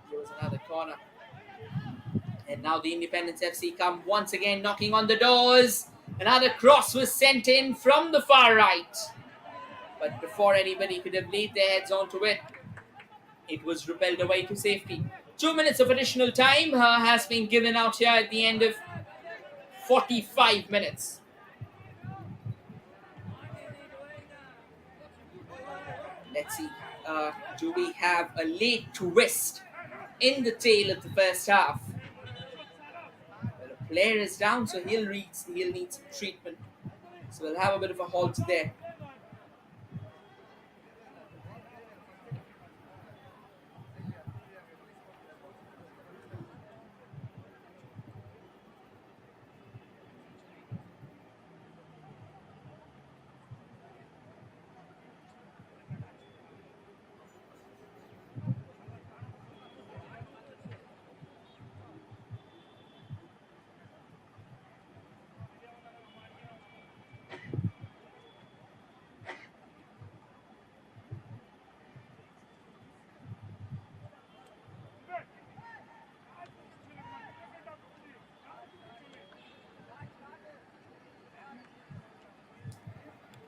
Here's another corner. And now the Independence FC come once again knocking on the doors. Another cross was sent in from the far right. But before anybody could have laid their heads onto it, it was repelled away to safety. 2 minutes of additional time has been given out here at the end of 45 minutes. Let's see. Do we have a late twist in the tail of the first half? Well, a player is down, so he'll need some treatment. So we'll have a bit of a halt there.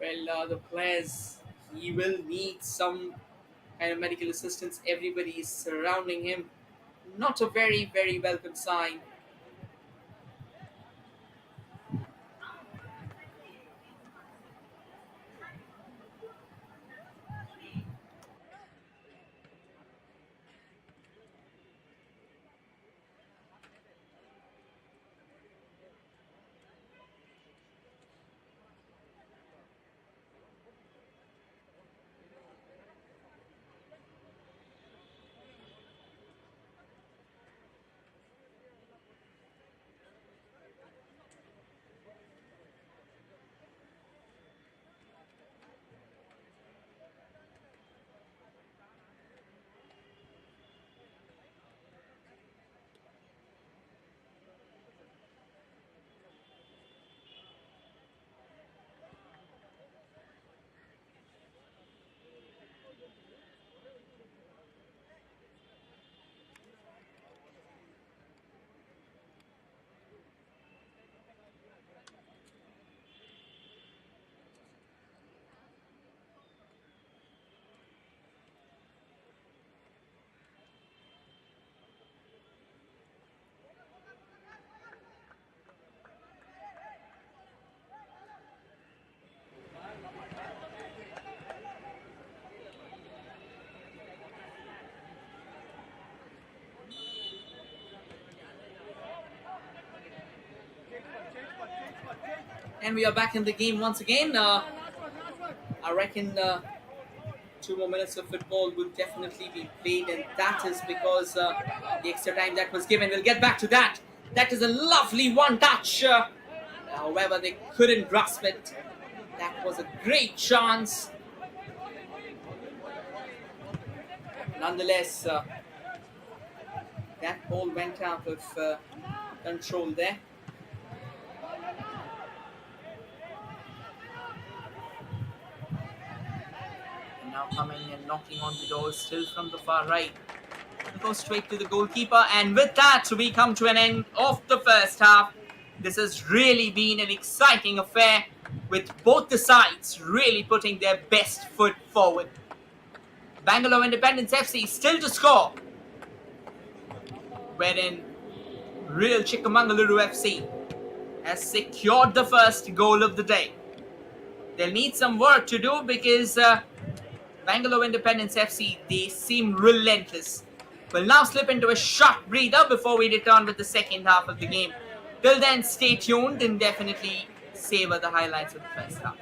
Well, the players, he will need some kind of medical assistance. Everybody is surrounding him. Not a very, very welcome sign. And we are back in the game once again. I reckon 2 more minutes of football will definitely be played, and that is because the extra time that was given. We'll get back to that. That is a lovely one touch. However, they couldn't grasp it. That was a great chance. Nonetheless, that ball went out of control there. And now coming and knocking on the door, still from the far right. It goes straight to the goalkeeper, and with that, we come to an end of the first half. This has really been an exciting affair, with both the sides really putting their best foot forward. Bangalore Independence FC still to score, wherein real Chikkamagaluru FC has secured the first goal of the day. They'll need some work to do because Bangalore Independence FC, they seem relentless. We'll now slip into a short breather before we return with the second half of the game. Till then, stay tuned and definitely savor the highlights of the first half.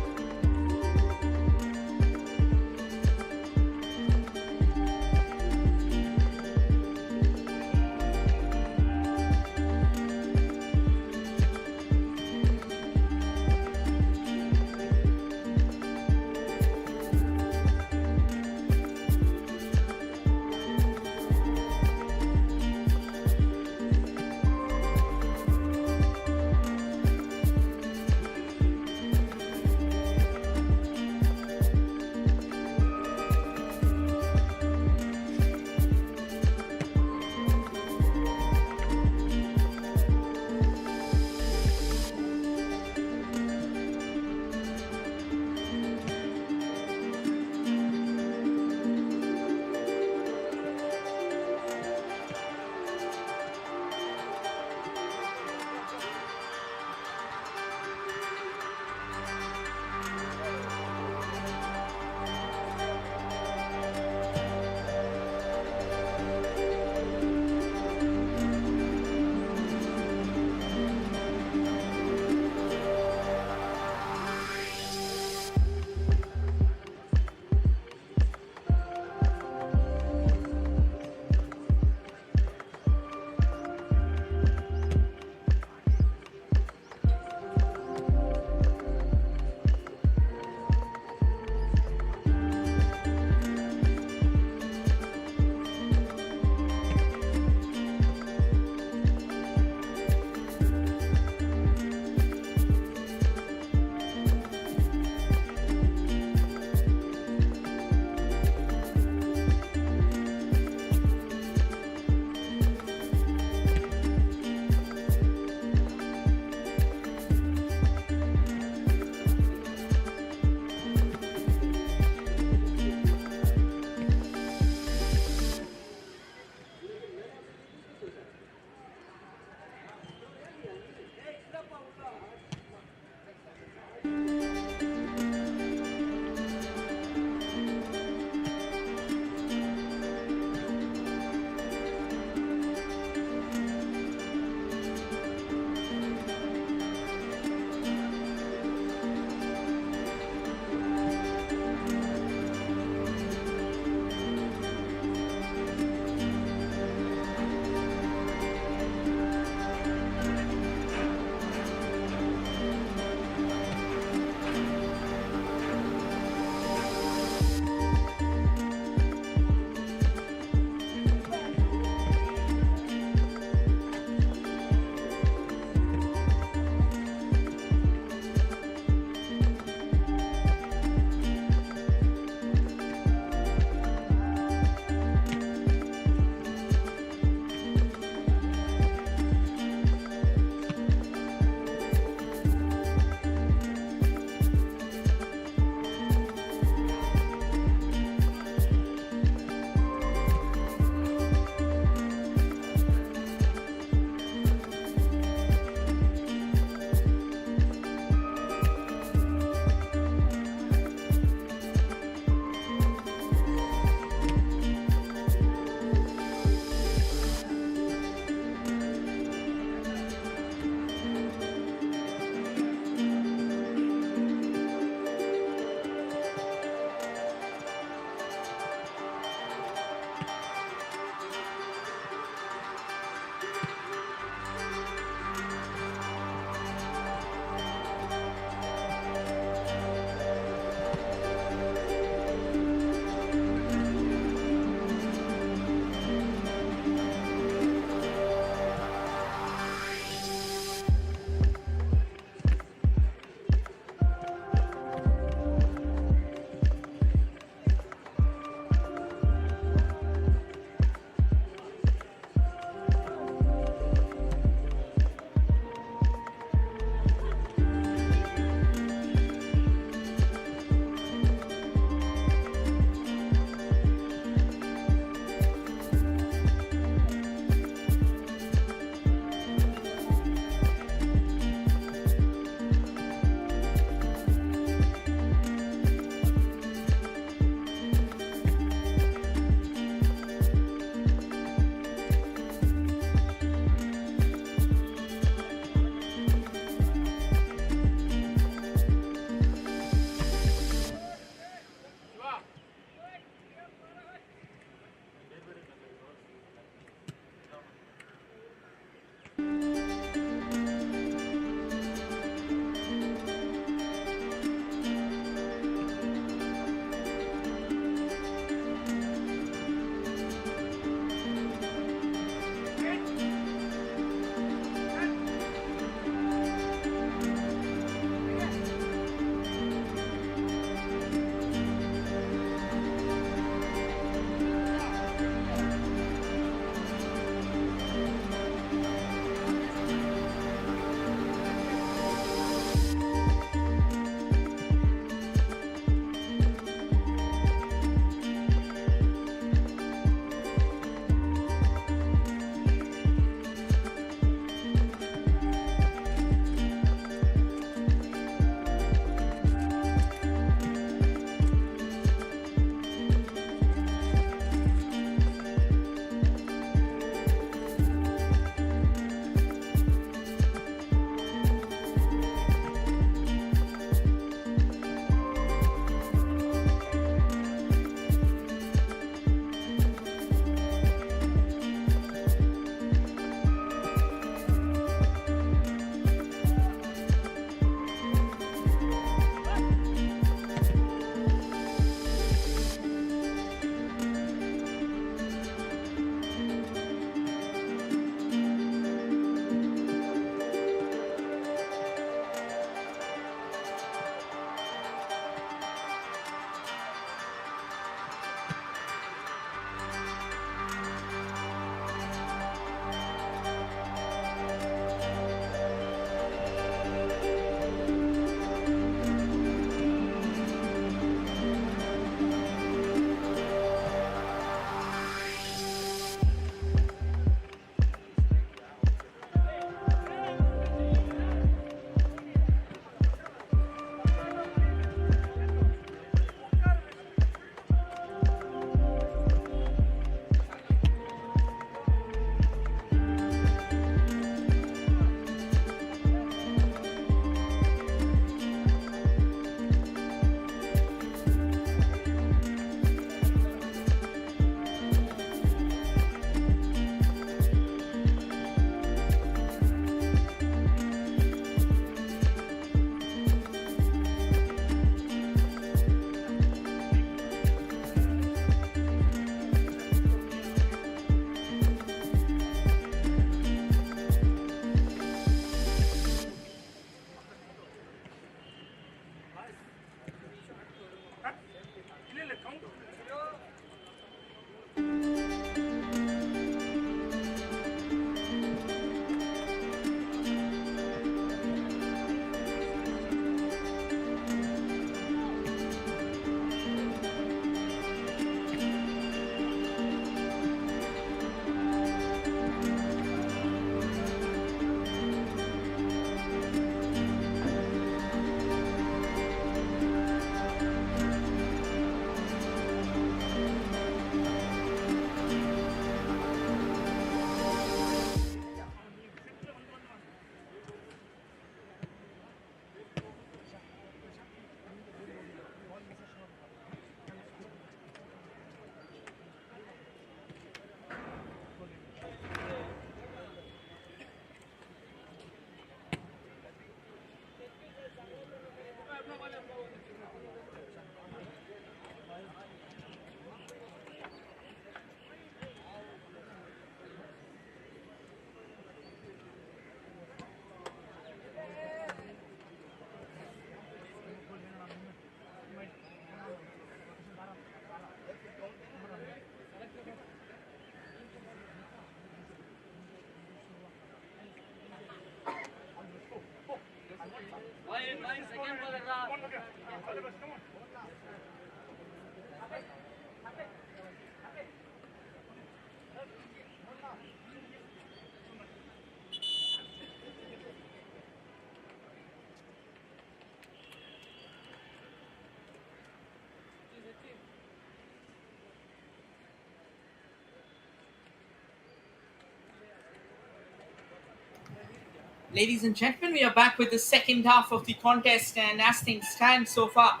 Ladies and gentlemen, we are back with the second half of the contest, and as things stand so far,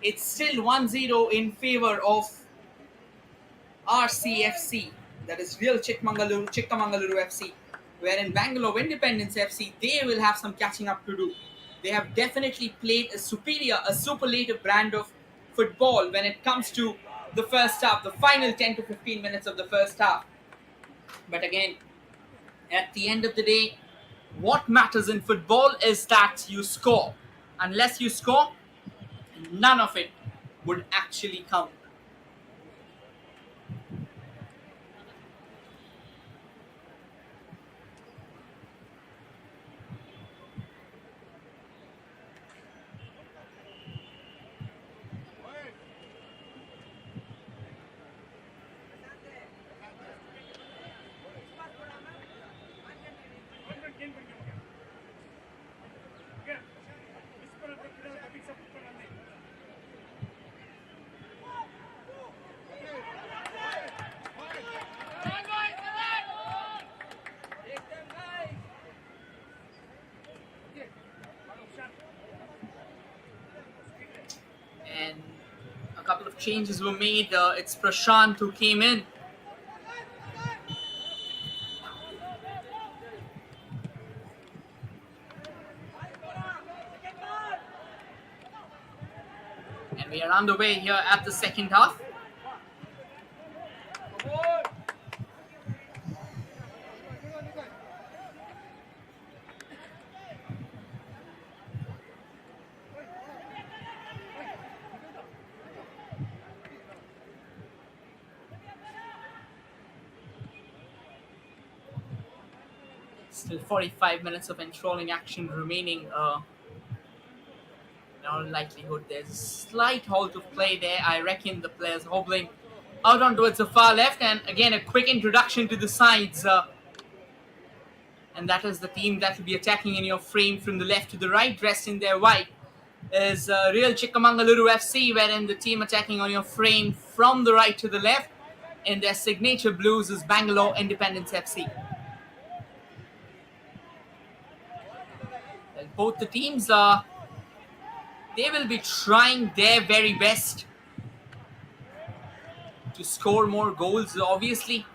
it's still 1-0 in favor of RCFC, that is Real Chikkamagaluru FC, wherein Bangalore Independence FC, they will have some catching up to do. They have definitely played a superlative brand of football when it comes to the first half, the final 10 to 15 minutes of the first half. But again, at the end of the day, what matters in football is that you score. Unless you score, none of it would actually count. And a couple of changes were made. It's Prashant who came in. And we are underway here at the second half. Still 45 minutes of enthralling action remaining. In all likelihood, there's a slight halt of play there. I reckon the players hobbling out on towards the far left. And again, a quick introduction to the sides. And that is the team that will be attacking in your frame from the left to the right, dressed in their white, is Real Chikkamagaluru FC, wherein the team attacking on your frame from the right to the left in their signature blues is Bangalore Independence FC. Well, both the teams they will be trying their very best to score more goals, obviously.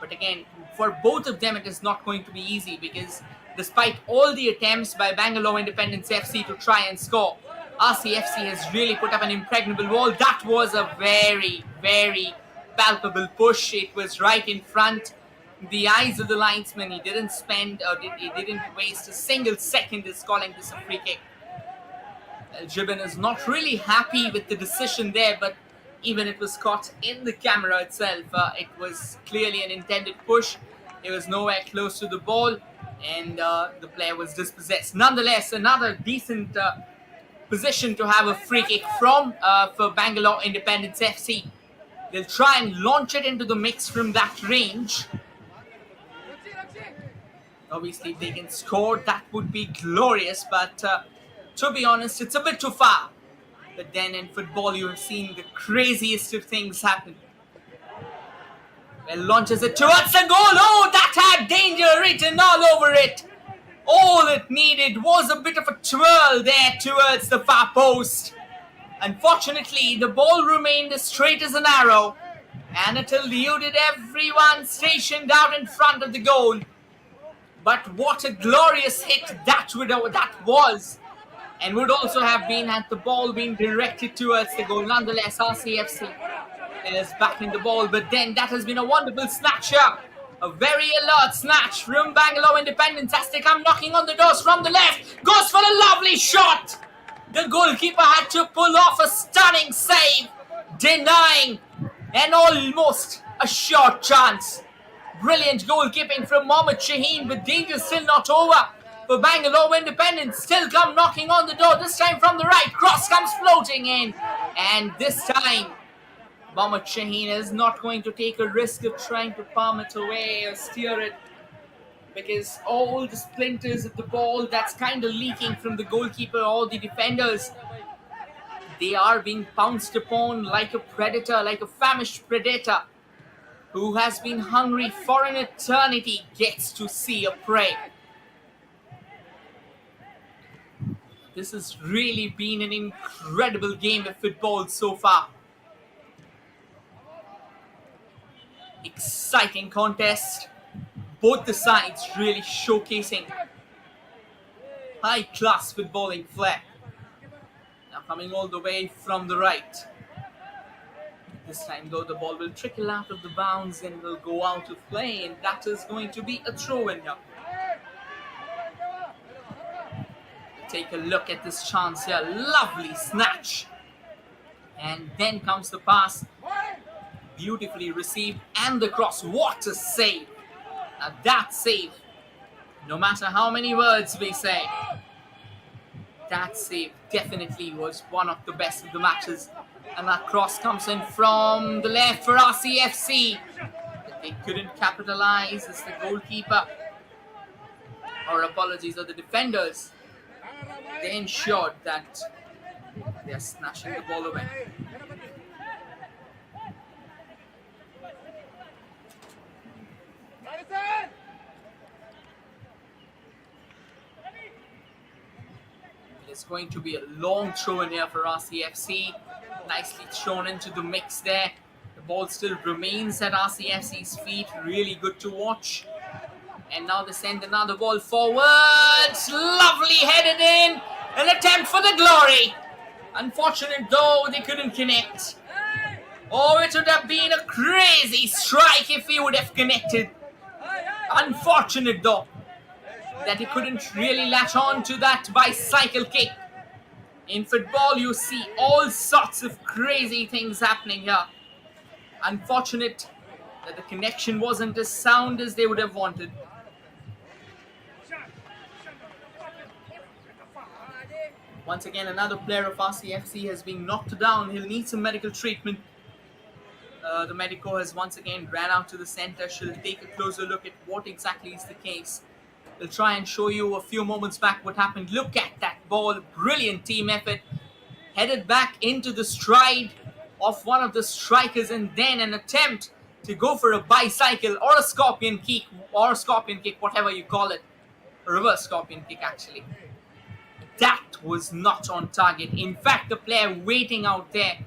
But again, for both of them, it is not going to be easy, because despite all the attempts by Bangalore Independence FC to try and score, RCFC has really put up an impregnable wall. That was a very, very palpable push. It was right in front. The eyes of the linesman. He didn't waste a single second in calling this a free kick. Jibin is not really happy with the decision there, but even it was caught in the camera itself. It was clearly an intended push. It was nowhere close to the ball, and the player was dispossessed. Nonetheless, another decent position to have a free kick from for Bangalore Independence FC. They'll try and launch it into the mix from that range. Obviously, if they can score, that would be glorious, but to be honest, it's a bit too far. But then in football, you have seen the craziest of things happen. Well, launches it towards the goal. Oh, that had danger written all over it. All it needed was a bit of a twirl there towards the far post. Unfortunately, the ball remained as straight as an arrow, and it eluded everyone stationed out in front of the goal. But what a glorious hit that was. And would also have been had the ball been directed towards the goal. Nonetheless, RCFC is backing the ball. But then that has been a wonderful snatch up. A very alert snatch from Bangalore Independence as they come knocking on the doors from the left. Goes for a lovely shot. The goalkeeper had to pull off a stunning save, denying an almost assured chance. Brilliant goalkeeping from Mohammad Shaheen, but danger still not over. for Bangalore Independence still come knocking on the door, this time from the right. Cross comes floating in, and this time Mohammad Shaheen is not going to take a risk of trying to palm it away or steer it, because all the splinters of the ball that's kind of leaking from the goalkeeper or the defenders, they are being pounced upon like a predator, like a famished predator who has been hungry for an eternity gets to see a prey. This has really been an incredible game of football so far. Exciting contest. Both the sides really showcasing high-class footballing flair. Now coming all the way from the right. This time though, the ball will trickle out of the bounds and will go out of play, and that is going to be a throw-in here. Take a look at this chance here. Lovely snatch. And then comes the pass. Beautifully received. And the cross. What a save. Now that save, no matter how many words we say, that save definitely was one of the best of the matches. And that cross comes in from the left for RCFC. But they couldn't capitalize as the goalkeeper, or apologies, or the defenders, they ensured that they are snatching the ball away. It's going to be a long throw in here for RCFC. Nicely thrown into the mix there. The ball still remains at RCFC's feet. Really good to watch. And now they send another ball forwards. Lovely headed in. An attempt for the glory. Unfortunate though, they couldn't connect. Oh, it would have been a crazy strike if he would have connected. Unfortunate though that he couldn't really latch on to that bicycle kick. In football, you see all sorts of crazy things happening here. Unfortunate that the connection wasn't as sound as they would have wanted. Once again, another player of RCFC has been knocked down. He'll need some medical treatment. The medico has once again ran out to the center. She'll take a closer look at what exactly is the case. We'll try and show you a few moments back what happened. Look at that ball. Brilliant team effort. Headed back into the stride of one of the strikers, and then an attempt to go for a bicycle or a scorpion kick, whatever you call it. A reverse scorpion kick, actually. That was not on target. In fact, the player waiting out there,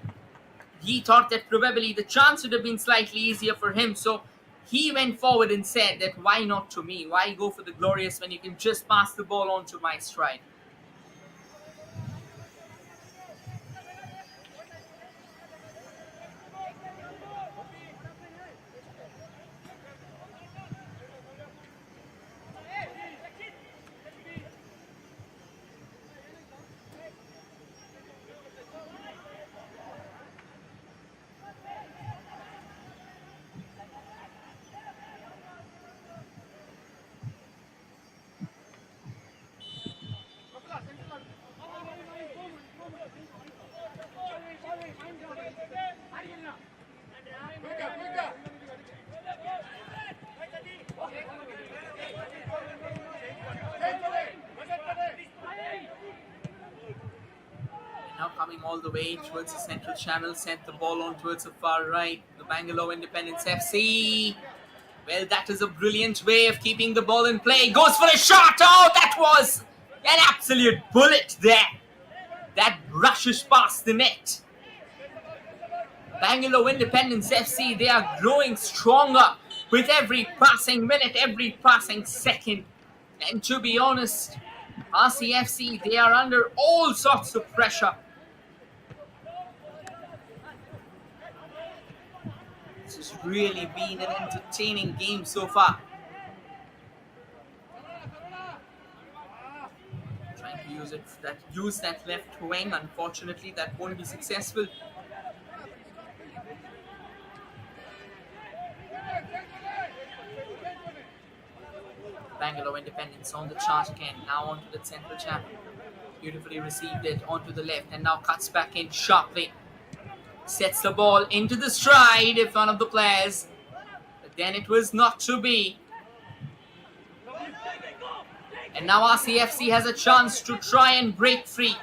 he thought that probably the chance would have been slightly easier for him. So he went forward and said that why not to me? Why go for the glorious when you can just pass the ball on to my stride? Now coming all the way towards the central channel, sent the ball on towards the far right. The Bangalore Independence FC. Well, that is a brilliant way of keeping the ball in play. Goes for a shot. Oh, that was an absolute bullet there. That brushes past the net. Bangalore Independence FC, they are growing stronger with every passing minute, every passing second. And to be honest, RCFC, they are under all sorts of pressure. This has really been an entertaining game so far. Trying to use that left wing. Unfortunately, that won't be successful. Bangalore Independence on the charge again. Now onto the central channel. Beautifully received it onto the left and now cuts back in sharply. Sets the ball into the stride in front of the players. But then it was not to be. And now RCFC has a chance to try and break free.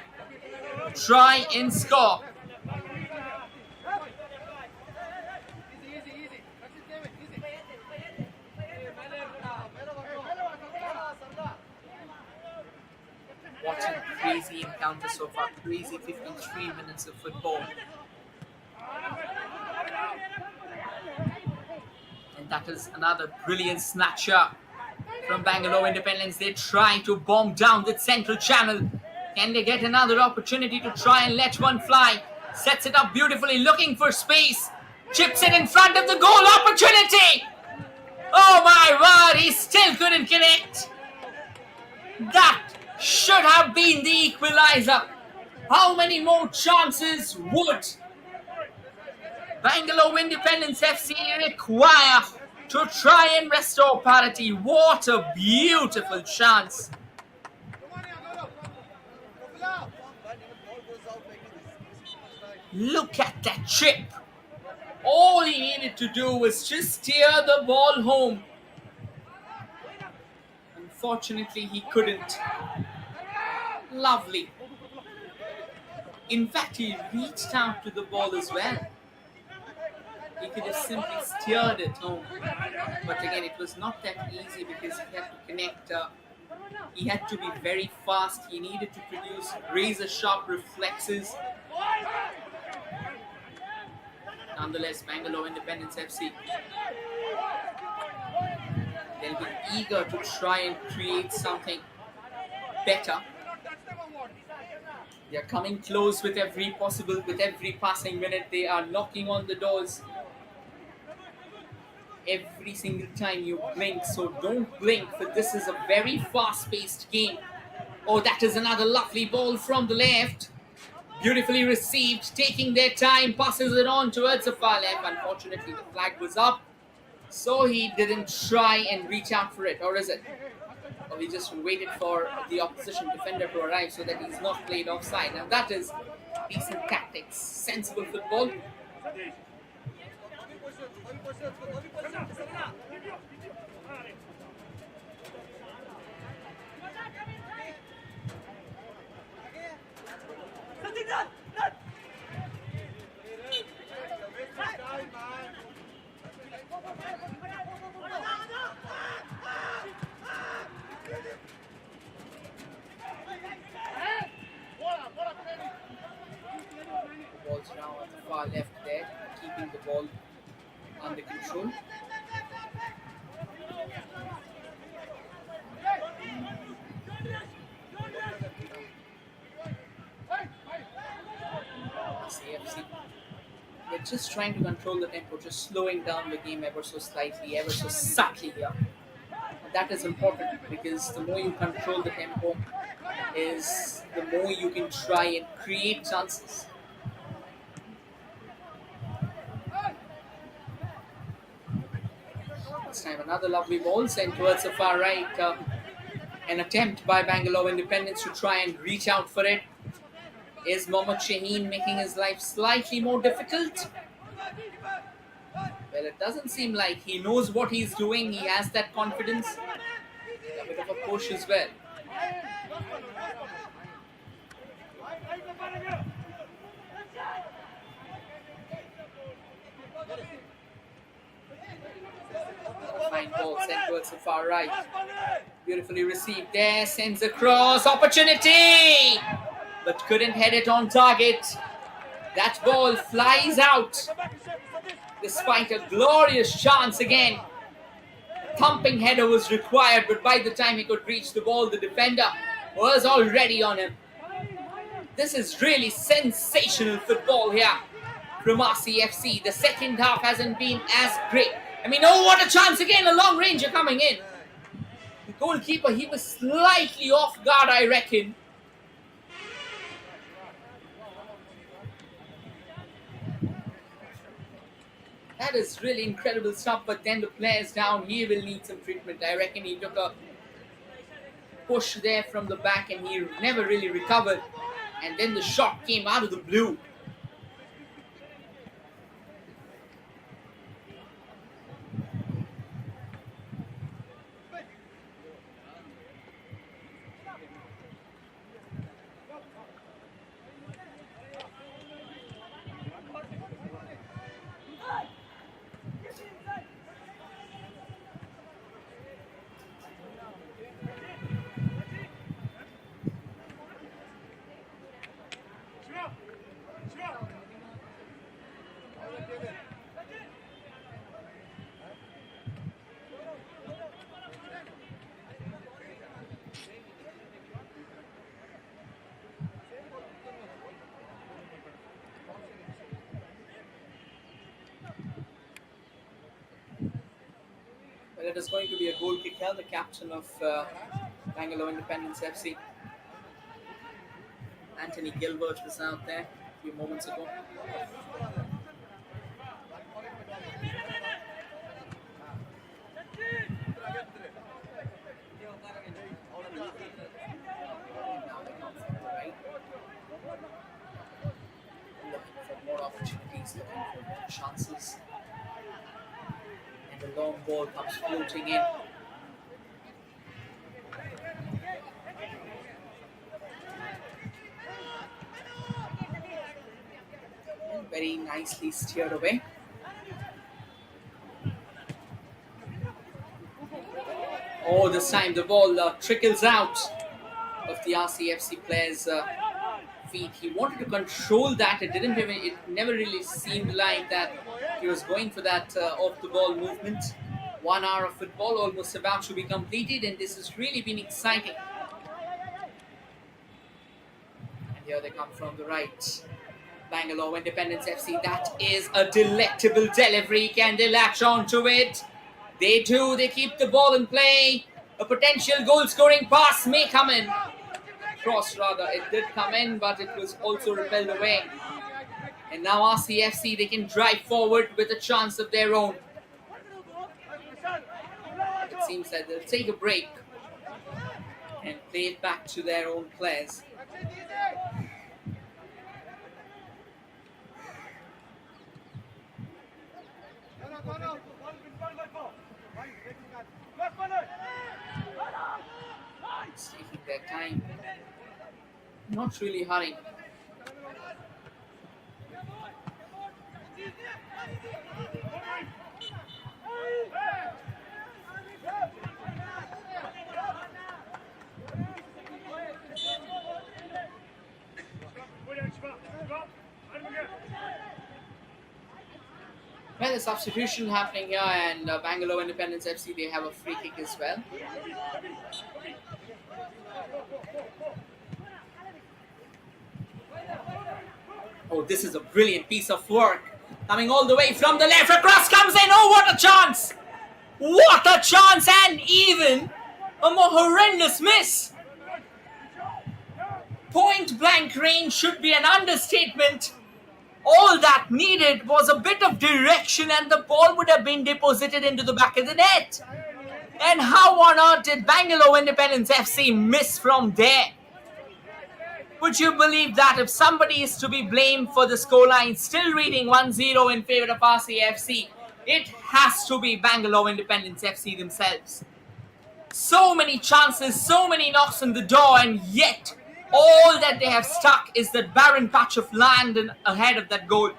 Try and score. What a crazy encounter so far. Crazy 53 minutes of football. And that is another brilliant snatcher from Bangalore Independence. They try to bomb down the central channel. Can they get another opportunity to try and let one fly? Sets it up beautifully, looking for space. Chips it in front of the goal. Opportunity! Oh my word, he still couldn't connect. That should have been the equalizer. How many more chances would Bangalore Independence FC require to try and restore parity? What a beautiful chance. Look at that chip. All he needed to do was just steer the ball home. Unfortunately, he couldn't. Lovely. In fact, he reached out to the ball as well. He could have simply steered it home. But again, it was not that easy because he had to connect. He had to be very fast. He needed to produce razor-sharp reflexes. Nonetheless, Bangalore Independence FC, they'll be eager to try and create something better. They are coming close with every passing minute. They are knocking on the doors every single time you blink. So don't blink, for this is a very fast-paced game. Oh, that is another lovely ball from the left. Beautifully received, taking their time, passes it on towards the far left. Unfortunately, the flag was up, so he didn't try and reach out for it. Or is it? Or he just waited for the opposition defender to arrive so that he's not played offside. Now that is decent tactics, sensible football. Ball's now at the far left there, keeping the ball under control. CFC, they're just trying to control the tempo, just slowing down the game ever so slightly, ever so subtly here. And that is important because the more you control the tempo, is the more you can try and create chances. This time another lovely ball sent towards the far right. An attempt by Bangalore Independence to try and reach out for it. Is Mohammad Shaheen making his life slightly more difficult? Well, it doesn't seem like he knows what he's doing. He has that confidence. A bit of a push as well. Fine ball sent towards the far right. Beautifully received there, sends across, opportunity! But couldn't head it on target. That ball flies out despite a glorious chance again. A thumping header was required, but by the time he could reach the ball, the defender was already on him. This is really sensational football here from RCFC. The second half hasn't been as great. I mean, oh, what a chance again, a long ranger coming in. The goalkeeper, he was slightly off guard, I reckon. That is really incredible stuff, but then the player's down. He will need some treatment. I reckon he took a push there from the back and he never really recovered. And then the shot came out of the blue. Well, it is going to be a goal kick here. The captain of Bangalore Independence FC, Anthony Gilbert, was out there a few moments ago. Now they come from the right. Looking for more opportunities, looking for more chances. And the long ball comes floating in. And very nicely steered away. Oh, this time the ball trickles out of the RCFC player's feet. He wanted to control that. It never really seemed like that he was going for that off the ball movement. 1 hour of football almost about to be completed, and this has really been exciting. And here they come from the right. Bangalore Independence FC. That is a delectable delivery. Can they latch on to it? They do. They keep the ball in play. A potential goal-scoring pass may come in. Cross, rather. It did come in, but it was also repelled away. And now RCFC, they can drive forward with a chance of their own. It seems that they'll take a break and play it back to their own players. It's taking their time. Not really hurrying. Well, the substitution happening here, and Bangalore Independence FC, they have a free kick as well. Oh, this is a brilliant piece of work. Coming all the way from the left, across comes in. Oh, what a chance! What a chance, and even a more horrendous miss. Point blank range should be an understatement. All that needed was a bit of direction and the ball would have been deposited into the back of the net. And how on earth did Bangalore Independence FC miss from there? Would you believe that if somebody is to be blamed for the scoreline still reading 1-0 in favor of RCFC, it has to be Bangalore Independence FC themselves. So many chances, so many knocks on the door, and yet all that they have stuck is that barren patch of land ahead of that goal.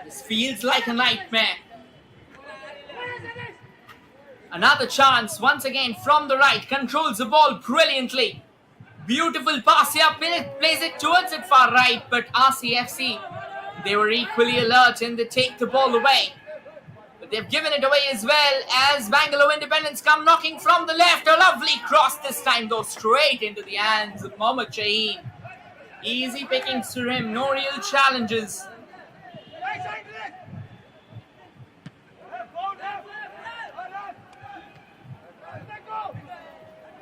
This feels like a nightmare. Another chance, once again from the right, controls the ball brilliantly. Beautiful pass here, plays it towards it far right, but RCFC, they were equally alert and they take the ball away. But they've given it away as well as Bangalore Independence come knocking from the left. A lovely cross this time though, straight into the hands of Mohammad Shaheen. Easy pickings to him, no real challenges.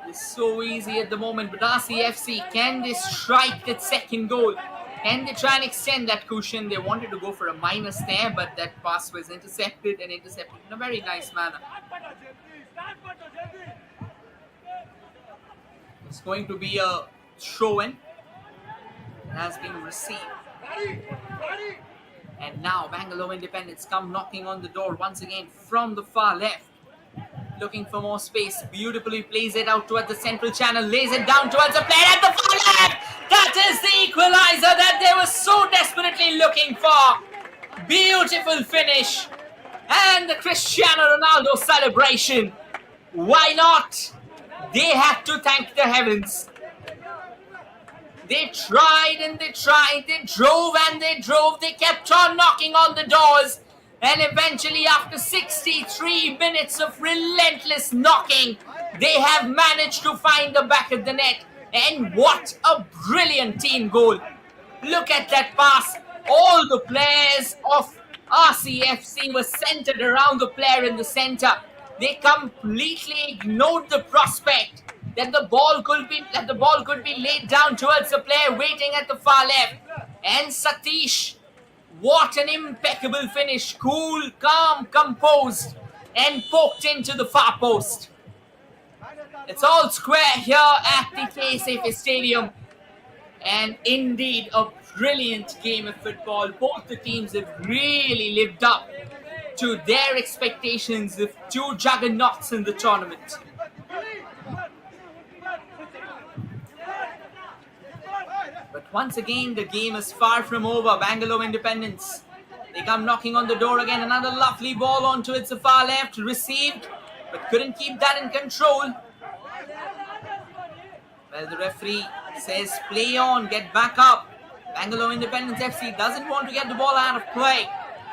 It's so easy at the moment, but RCFC, can they strike that second goal? Can they try and extend that cushion? They wanted to go for a minus there, but that pass was intercepted in a very nice manner. It's going to be a throw-in. It has been received. And now Bangalore Independence come knocking on the door once again from the far left. Looking for more space. Beautifully plays it out towards the central channel. Lays it down towards the player at the far left. That is the equalizer that they were so desperately looking for. Beautiful finish. And the Cristiano Ronaldo celebration. Why not? They had to thank the heavens. They tried and they tried. They drove and they drove. They kept on knocking on the doors. And eventually, after 63 minutes of relentless knocking, they have managed to find the back of the net. And what a brilliant team goal. Look at that pass. All the players of RCFC were centered around the player in the center. They completely ignored the prospect that the ball could be laid down towards the player waiting at the far left. And Satish, what an impeccable finish. Cool, calm, composed, and poked into the far post. It's all square here at the KSF Stadium. And indeed, a brilliant game of football. Both the teams have really lived up to their expectations of two juggernauts in the tournament. But once again, the game is far from over. Bangalore Independence, they come knocking on the door again. Another lovely ball onto its far left. Received, but couldn't keep that in control. Well, the referee says play on, get back up. Bangalore Independence FC doesn't want to get the ball out of play.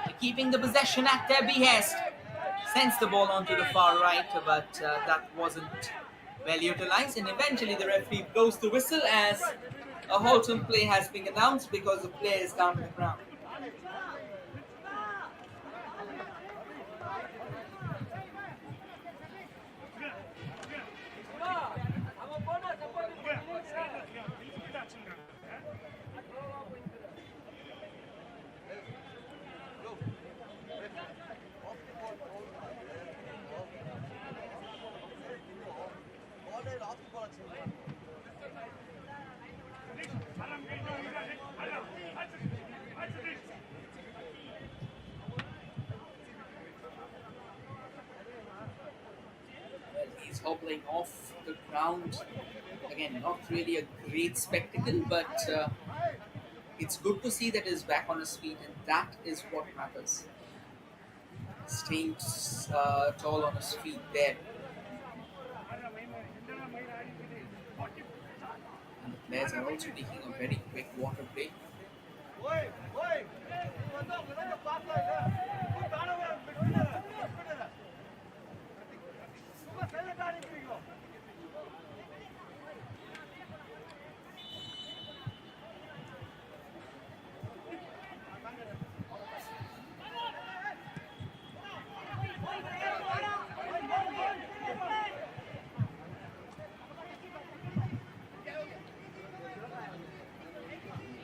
They're keeping the possession at their behest. Sends the ball onto the far right, but that wasn't well utilized. And eventually the referee blows the whistle as a halt on play has been announced because the player is down on the ground. Hobbling off the ground. Again, not really a great spectacle, but it's good to see that he's back on his feet, and that is what matters. Staying tall on his feet there. And the players are also taking a very quick water break.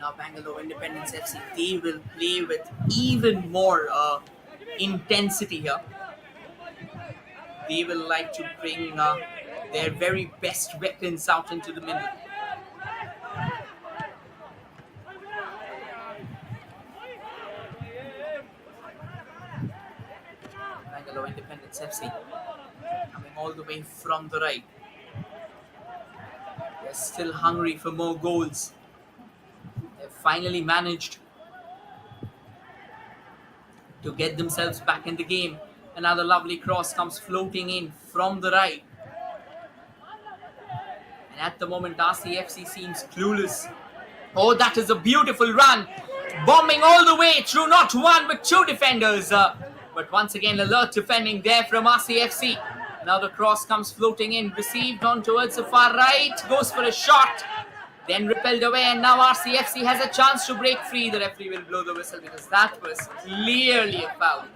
Now Bangalore Independence FC, they will play with even more intensity here. They will like to bring their very best weapons out into the middle. Bangalore Independence FC coming all the way from the right. They're still hungry for more goals. They've finally managed to get themselves back in the game. Another lovely cross comes floating in from the right. And at the moment, RCFC seems clueless. Oh, that is a beautiful run. Bombing all the way through not one but two defenders. But once again, alert defending there from RCFC. Now the cross comes floating in. Received on towards the far right. Goes for a shot. Then repelled away, and now RCFC has a chance to break free. The referee will blow the whistle because that was clearly a foul.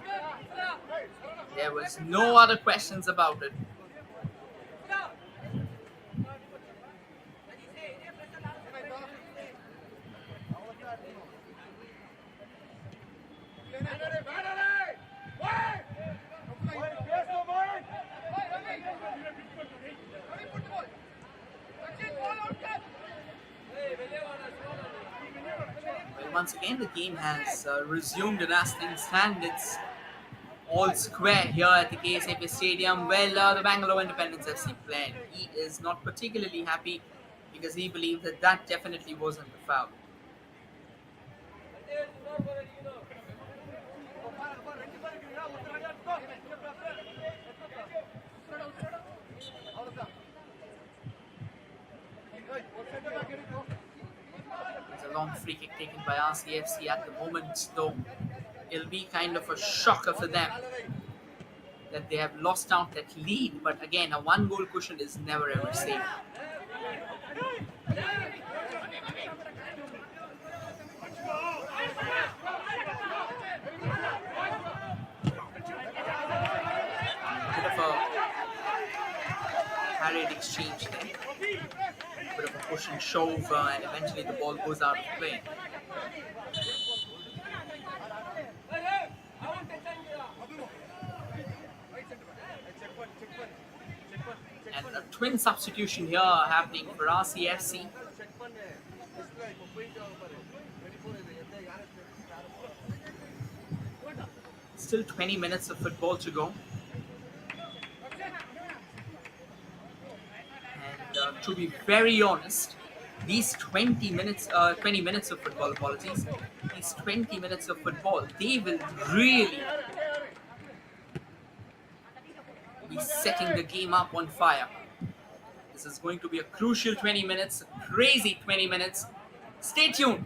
There was no other questions about it. once again the game has resumed, and as things stand, it's all square here at the KSAP Stadium. Well, the Bangalore Independence FC player, he is not particularly happy because he believes that that definitely wasn't a foul. It's a long free kick taken by RCFC at the moment, though. It'll be kind of a shocker for them that they have lost out that lead, but again, a one-goal cushion is never ever safe. Bit of a harried exchange there. Bit of a push and shove, and eventually the ball goes out of play. And a twin substitution here happening for RCFC. Still 20 minutes of football to go. And to be very honest, these 20 minutes of football, these 20 minutes of football, they will really be setting the game up on fire. This is going to be a crucial 20 minutes, a crazy 20 minutes. Stay tuned.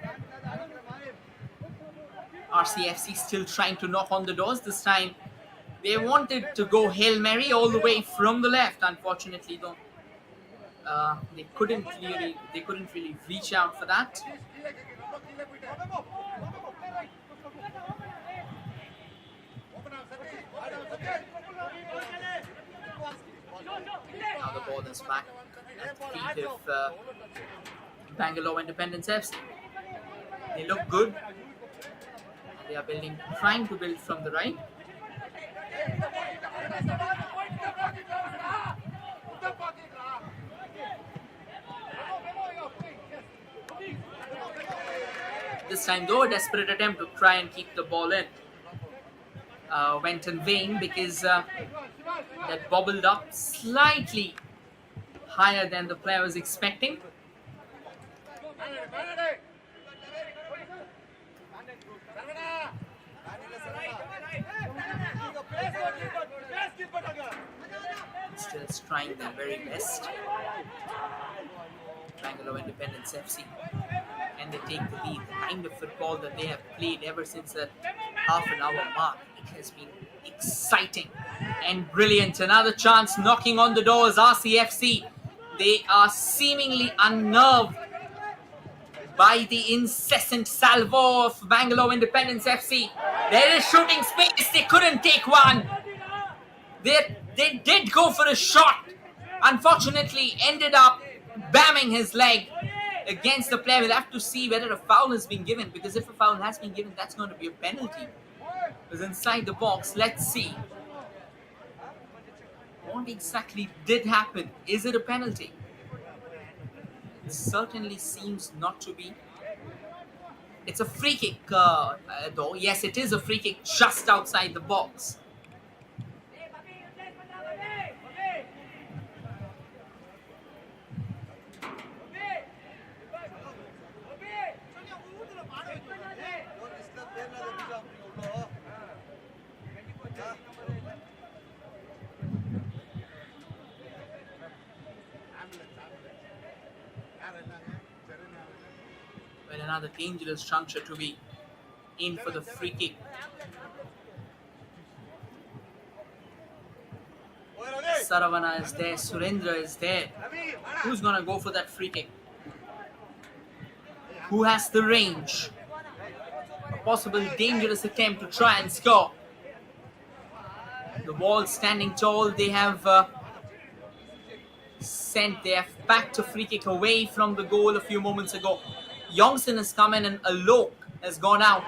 RCFC still trying to knock on the doors. This time they wanted to go Hail Mary all the way from the left. Unfortunately, though, they couldn't really reach out for that. Now the ball is back at the feet of Bangalore Independence FC. They look good. They are trying to build from the right. This time, though, a desperate attempt to try and keep the ball in went in vain because that bobbled up slightly higher than the player was expecting. Still trying their very best. Bangalore Independence FC. And they take the lead. The kind of football that they have played ever since that half an hour mark, it has been exciting and brilliant. Another chance knocking on the doors. RCFC, they are seemingly unnerved by the incessant salvo of Bangalore Independence FC. There is shooting space. They couldn't take one. They did go for a shot. Unfortunately, ended up bamming his leg against the player. We'll have to see whether a foul has been given, because if a foul has been given, that's going to be a penalty. It was inside the box. Let's see what exactly did happen. Is it a penalty? It certainly seems not to be. It's a free kick, though. Yes, it is a free kick just outside the box. Well, another dangerous juncture to be in for the free kick. Saravana is there, Surendra is there. Who's gonna go for that free kick? Who has the range? A possible dangerous attempt to try and score. The Wall standing tall. They have sent their back to free kick away from the goal a few moments ago. Youngson has come in and Alok has gone out.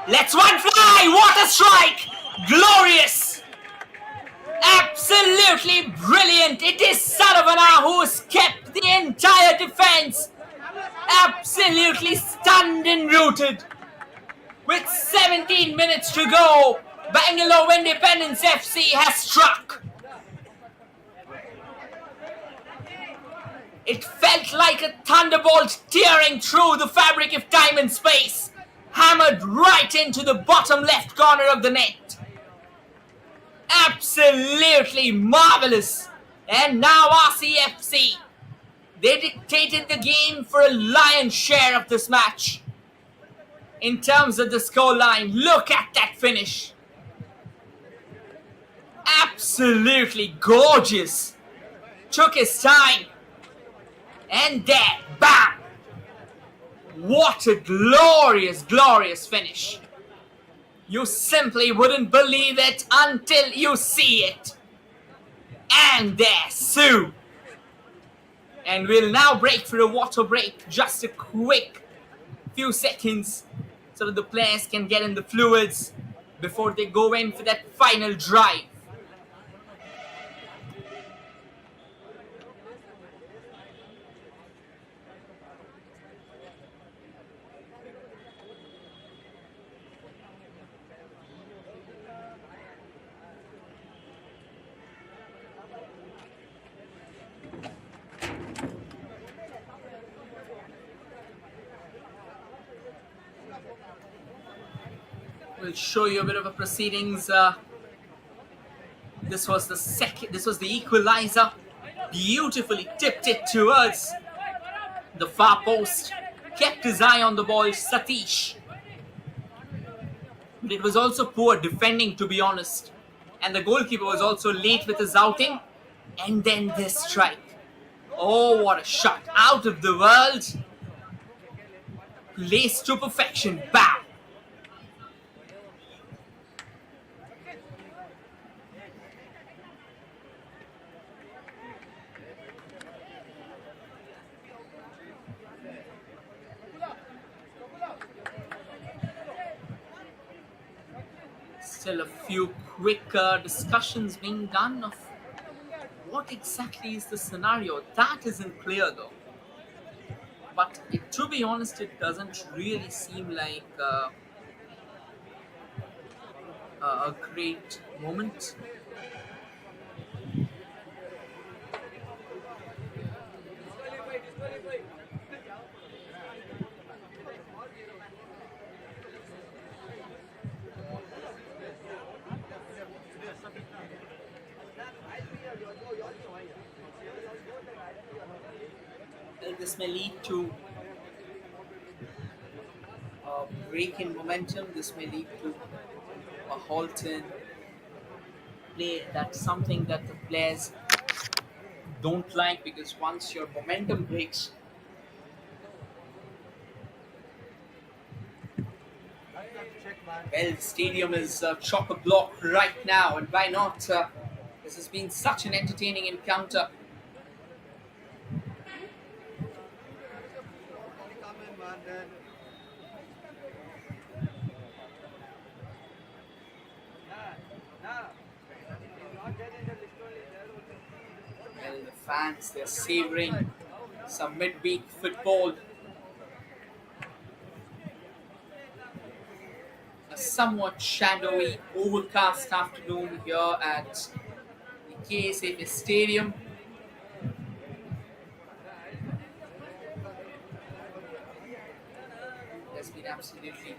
Let's one fly! What a strike! Glorious! Absolutely brilliant! It is Saravana who's kept the entire defense absolutely stunned and rooted. With 17 minutes to go, Bangalore Independence FC has struck. It felt like a thunderbolt tearing through the fabric of time and space, hammered right into the bottom left corner of the net. Absolutely marvelous. And now RCFC, they dictated the game for a lion's share of this match. In terms of the scoreline, look at that finish. Absolutely gorgeous. Took his time. And there, bam! What a glorious, glorious finish. You simply wouldn't believe it until you see it. And there, Sue. And we'll now break for a water break. Just a quick few seconds so that the players can get in the fluids before they go in for that final drive. We'll show you a bit of a proceedings. This was the equalizer. Beautifully tipped it towards the far post. Kept his eye on the ball, Satish. But it was also poor defending, to be honest. And the goalkeeper was also late with his outing. And then this strike. Oh, what a shot. Out of the world. Placed to perfection. Bam. Still a few quick discussions being done of what exactly is the scenario. That isn't clear though. But to be honest, it doesn't really seem like a great moment. This may lead to a break in momentum. This may lead to a halt in play. That's something that the players don't like, because once your momentum breaks, well, the stadium is chock-a-block right now, and why not? This has been such an entertaining encounter. Well, the fans, they're savouring some midweek football. A somewhat shadowy, overcast afternoon here at the KSAF Stadium. It has been absolutely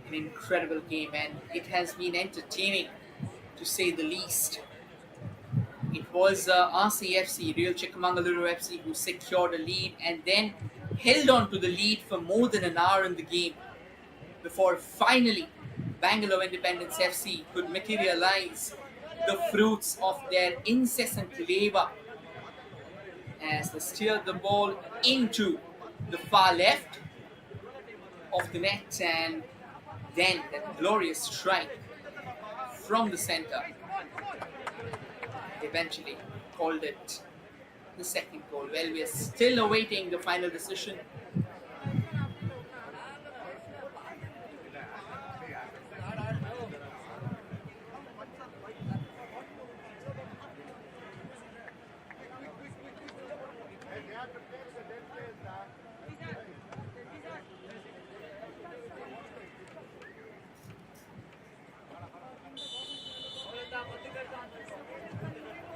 an incredible game, and it has been entertaining to say the least. It was RCFC, Real Chikkamagaluru FC, who secured a lead and then held on to the lead for more than an hour in the game before finally Bangalore Independence FC could materialize the fruits of their incessant labour as they steered the ball into the far left of the net, and then that glorious strike from the centre eventually called it the second goal. Well, we are still awaiting the final decision.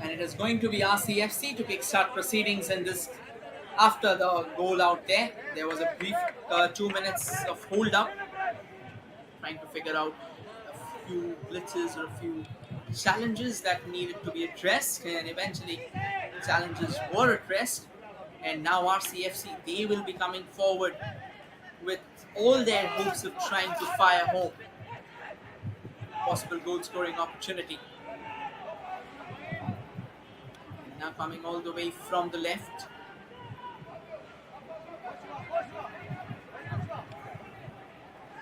And it is going to be RCFC to kickstart proceedings in this. After the goal out there, there was a brief 2 minutes of hold up, trying to figure out a few blitzes or a few challenges that needed to be addressed, and eventually challenges were addressed. And now RCFC, they will be coming forward with all their hopes of trying to fire home possible goal scoring opportunity. And now coming all the way from the left,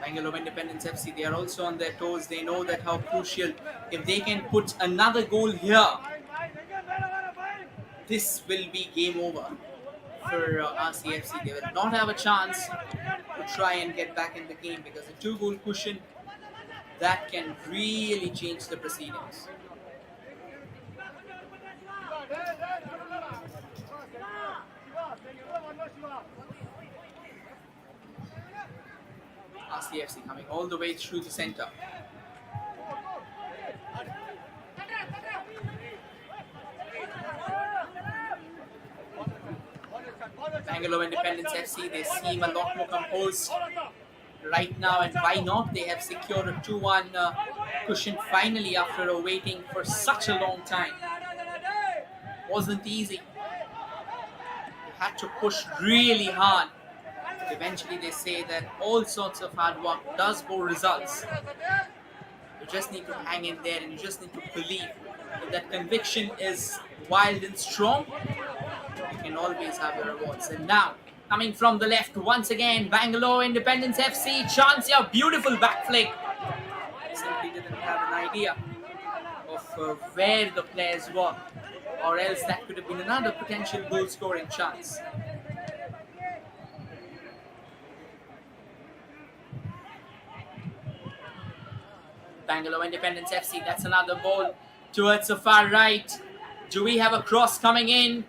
Bangalore Independence FC, they are also on their toes. They know that how crucial, if they can put another goal here, this will be game over for RCFC. They will not have a chance to try and get back in the game, because a 2-goal cushion, that can really change the proceedings. RCFC coming all the way through the center. Bangalore Independence FC, they seem a lot more composed right now, and why not? They have secured a 2-1 cushion finally after waiting for such a long time. Wasn't easy. They had to push really hard. Eventually they say that all sorts of hard work does bow results. You just need to hang in there, and you just need to believe. If that conviction is wild and strong, you can always have your rewards. And now, coming from the left once again, Bangalore Independence FC, chance here, beautiful back flick. Simply didn't have an idea of where the players were, or else that could have been another potential goal scoring chance. Bangalore Independence FC, that's another ball towards the far right. Do we have a cross coming in?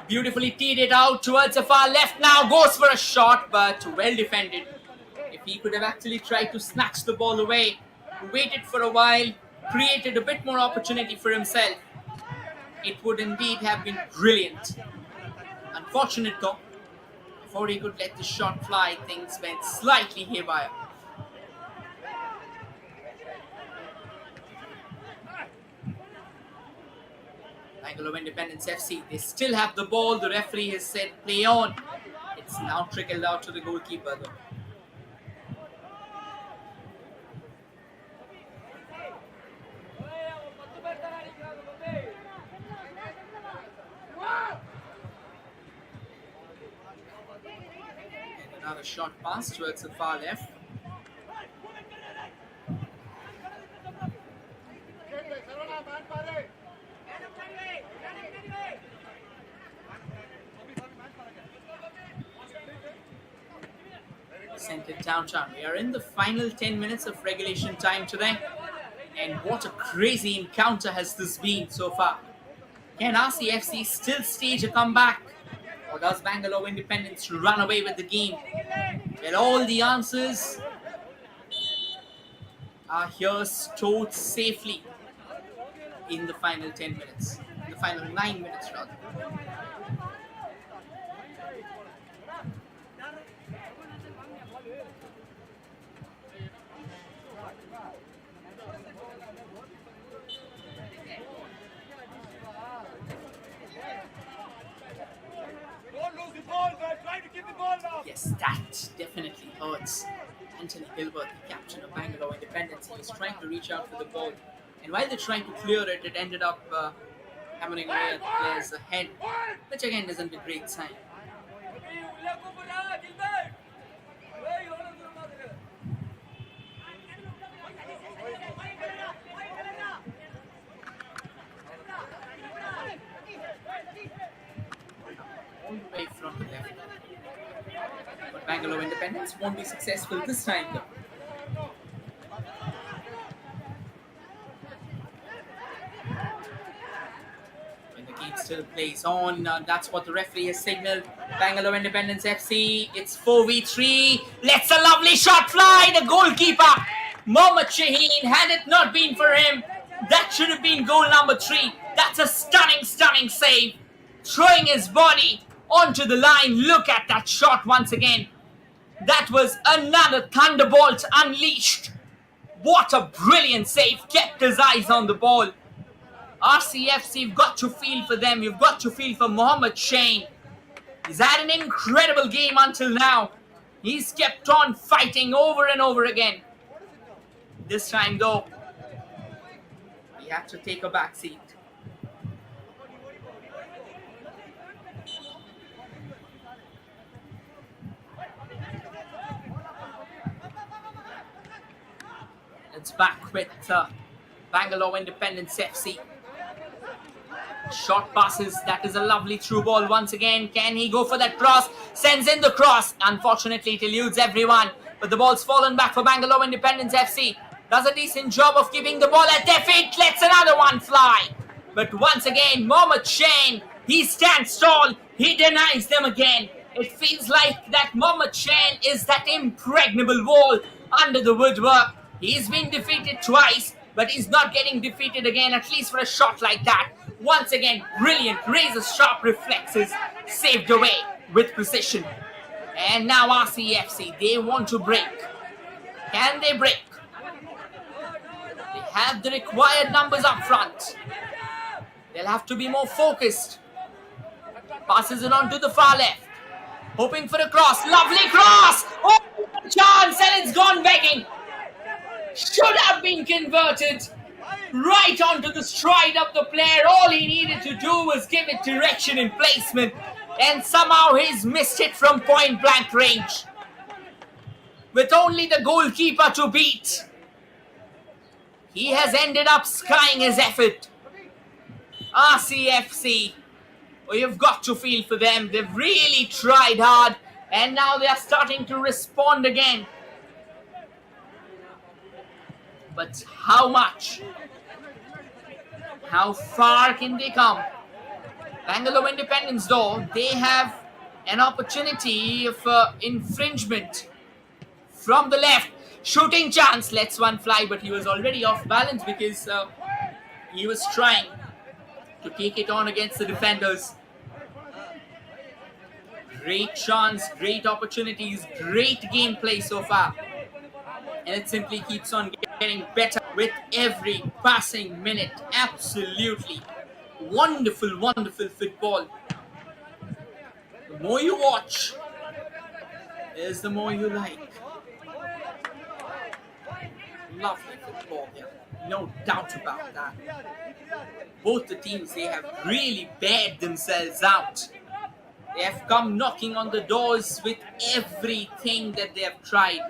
Beautifully teed it out towards the far left now. Goes for a shot, but well defended. If he could have actually tried to snatch the ball away, waited for a while, created a bit more opportunity for himself, it would indeed have been brilliant. Unfortunate though, before he could let the shot fly, things went slightly haywire. Bangalore Independence FC, they still have the ball. The referee has said play on. It's now trickled out to the goalkeeper though. And another short pass towards the far left. Sent it downtown. We are in the final 10 minutes of regulation time today, and what a crazy encounter has this been so far. Can RCFC still stage a comeback, or does Bangalore Independence run away with the game? Well, all the answers are here stored safely in the final 10 minutes, in the final 9 minutes rather. Yes, that definitely hurts. Anthony Gilbert, the captain of Bangalore Independence, he was trying to reach out for the ball, and while they're trying to clear it, it ended up hammering away at the player's head, which again isn't a great sign. All the way from the left. But Bangalore Independence won't be successful this time though. When the game still plays on, that's what the referee has signaled. Bangalore Independence FC, it's 4v3. Let's a lovely shot fly. The goalkeeper, Mohammad Shaheen, had it not been for him, That should have been goal number 3. That's a stunning save. Throwing his body onto the line. Look at that shot once again. That was another thunderbolt unleashed. What a brilliant save. Kept his eyes on the ball. RCFC, you've got to feel for them. You've got to feel for Mohammed Shane. He's had an incredible game until now. He's kept on fighting over and over again. This time though, he had to take a back seat. It's back with Bangalore Independence FC. Short passes. That is a lovely through ball once again. Can he go for that cross? Sends in the cross. Unfortunately, it eludes everyone. But the ball's fallen back for Bangalore Independence FC. Does a decent job of keeping the ball at their feet. Lets another one fly. But once again, Mohammed Shane, he stands tall. He denies them again. It feels like that Mohammed Shane is that impregnable wall under the woodwork. He's been defeated twice, but he's not getting defeated again, at least for a shot like that. Once again, brilliant, razor-sharp reflexes, saved away with precision. And now RCFC, they want to break. Can they break? They have the required numbers up front. They'll have to be more focused. Passes it on to the far left. Hoping for a cross. Lovely cross! Oh, chance, and it's gone begging. Should have been converted. Right onto the stride of the player. All he needed to do was give it direction and placement. And somehow he's missed it from point blank range. With only the goalkeeper to beat, he has ended up skying his effort. RCFC, well, you've got to feel for them. They've really tried hard. And now they are starting to respond again. But how much? How far can they come? Bangalore Independence, though, they have an opportunity for infringement from the left. Shooting chance, lets one fly, but he was already off balance because he was trying to take it on against the defenders. Great chance, great opportunities, great gameplay so far. And it simply keeps on getting better with every passing minute. Absolutely wonderful football. The more you watch is the more you like. Lovely football here, no doubt about that. Both the teams, they have really bared themselves out. They have come knocking on the doors with everything that they have tried.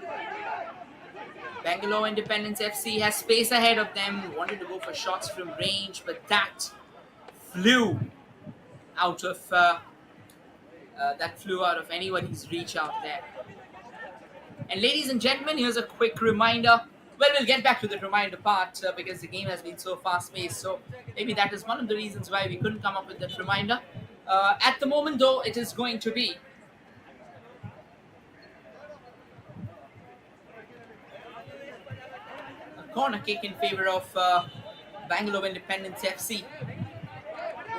Bangalore Independence FC has space ahead of them. Wanted to go for shots from range, but that flew out of anybody's reach out there. And ladies and gentlemen, here's a quick reminder. Well, we'll get back to the reminder part because the game has been so fast-paced. So maybe that is one of the reasons why we couldn't come up with that reminder. At the moment, though, it is going to be corner kick in favor of Bangalore Independence FC.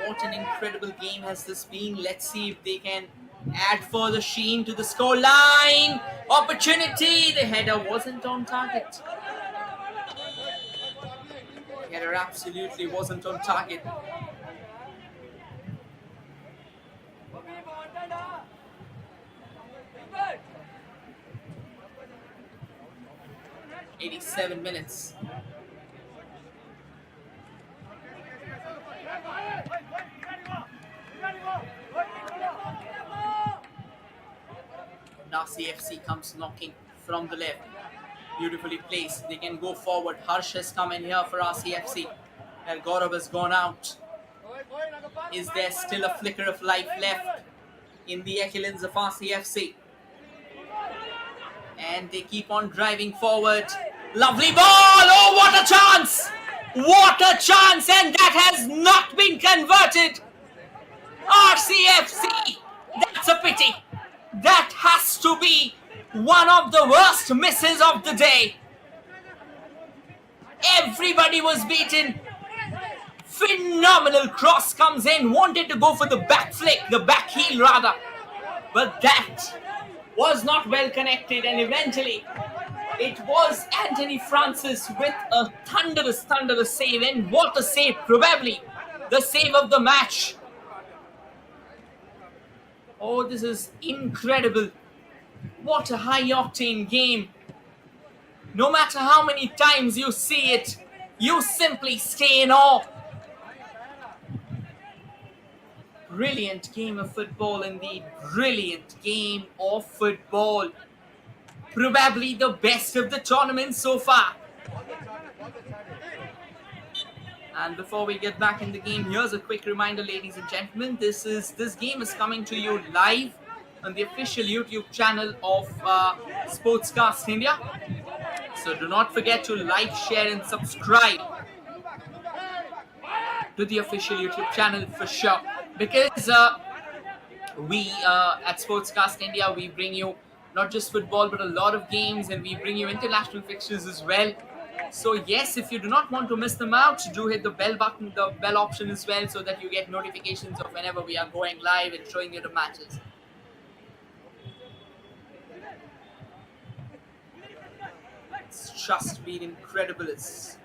What an incredible game has this been. Let's see if they can add further sheen to the score line. Opportunity. The header wasn't on target. The header absolutely wasn't on target. "87 minutes. RCFC comes knocking from the left. Beautifully placed. They can go forward. Harsh has come in here for RCFC. And Gaurav has gone out. Is there still a flicker of life left in the echelons of RCFC? And they keep on driving forward. Lovely ball! Oh, what a chance! What a chance! And that has not been converted. RCFC! That's a pity. That has to be one of the worst misses of the day. Everybody was beaten. Phenomenal cross comes in. Wanted to go for the back flick, the back heel rather. But that was not well connected, and eventually it was Anthony Francis with a thunderous save. And what a save, probably the save of the match. Oh, this is incredible. What a high-octane game. No matter how many times you see it, you simply stay in awe. Brilliant game of football indeed. Brilliant game of football. Probably the best of the tournament so far. And before we get back in the game, here's a quick reminder, ladies and gentlemen. This game is coming to you live on the official YouTube channel of Sportscast India. So do not forget to like, share and subscribe to the official YouTube channel for sure. Because we at Sportscast India, we bring you not just football but a lot of games, and we bring you international fixtures as well. So yes, if you do not want to miss them out, do hit the bell button, the bell option as well, so that you get notifications of whenever we are going live and showing you the matches. It's just been incredible. It's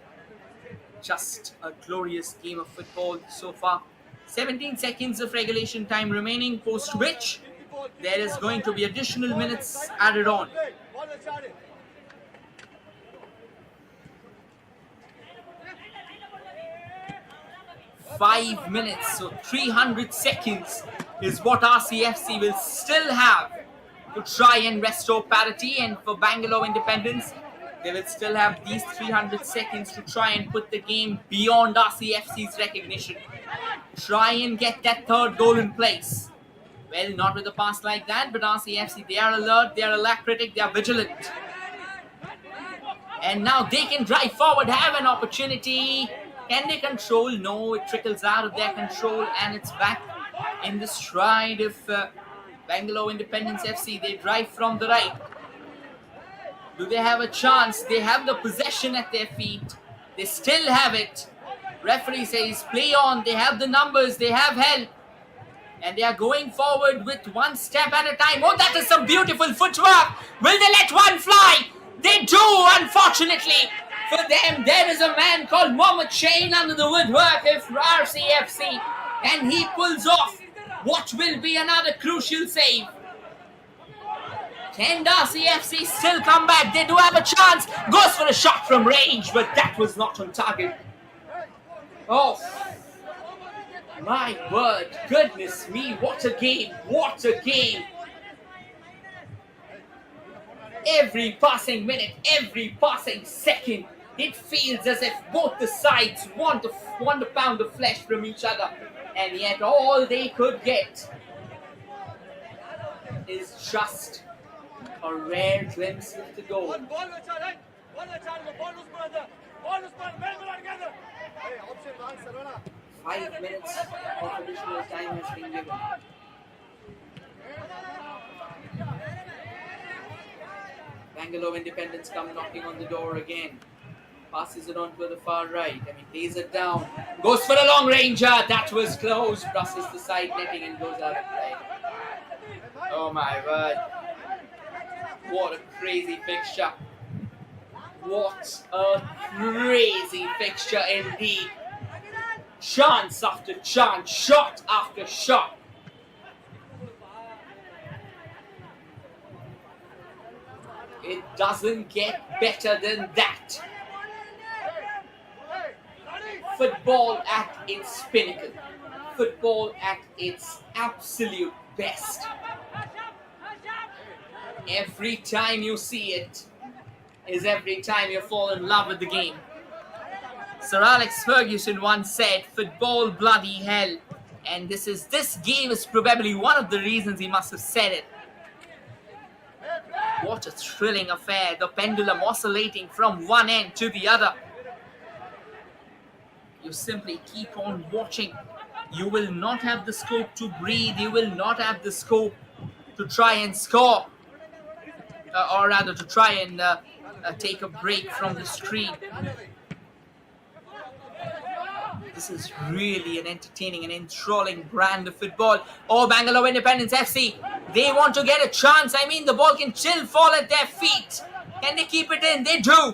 just a glorious game of football so far. 17 seconds of regulation time remaining, post which there is going to be additional minutes added on. Five minutes, so 300 seconds is what RCFC will still have to try and restore parity, and for Bangalore Independence, they will still have these 300 seconds to try and put the game beyond RCFC's recognition. Try and get that third goal in place. Well, not with a pass like that, but RCFC, they are alert, they are alacritic, they are vigilant. And now they can drive forward, have an opportunity. Can they control? No, it trickles out of their control, and it's back in the stride of Bangalore Independence FC. They drive from the right. Do they have a chance? They have the possession at their feet. They still have it. Referee says play on. They have the numbers. They have help. And they are going forward with one step at a time. Oh, that is some beautiful footwork. Will they let one fly? They do, unfortunately. For them, there is a man called Mohammed Chain under the woodwork of RCFC. And he pulls off what will be another crucial save. Can RCFC still come back? They do have a chance. Goes for a shot from range, but that was not on target. Oh, my word. Goodness me. What a game. What a game. Every passing minute, every passing second, it feels as if both the sides want to pound the flesh from each other. And yet all they could get is just a rare glimpse of the goal. 5 minutes of additional time has been given. Bangalore Independence come knocking on the door again. Passes it on to the far right. Lays it down. Goes for a long ranger. That was close. Crosses the side netting and goes out of play. Oh my word. What a crazy fixture. What a crazy fixture indeed. Chance after chance. Shot after shot. It doesn't get better than that. Football at its pinnacle. Football at its absolute best. Every time you see it is every time you fall in love with the game. Sir Alex Ferguson once said, football bloody hell. And this game is probably one of the reasons he must have said it. What a thrilling affair. The pendulum oscillating from one end to the other. You simply keep on watching. You will not have the scope to breathe. You will not have the scope to try and score. Or rather to try and take a break from the screen. This is really an entertaining and enthralling brand of football. Oh, Bangalore Independence FC, they want to get a chance. I mean, the ball can still fall at their feet. Can they keep it in? They do.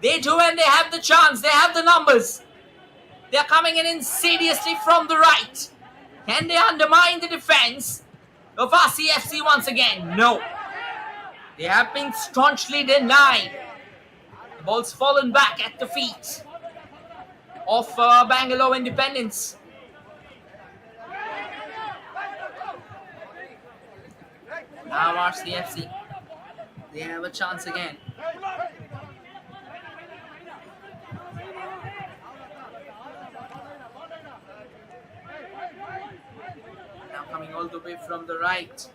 They do, and they have the chance. They have the numbers. They're coming in insidiously from the right. Can they undermine the defense of RCFC once again? No. They have been staunchly denied. The ball's fallen back at the feet of Bangalore Independence. Now RCFC, they have a chance again. Now coming all the way from the right.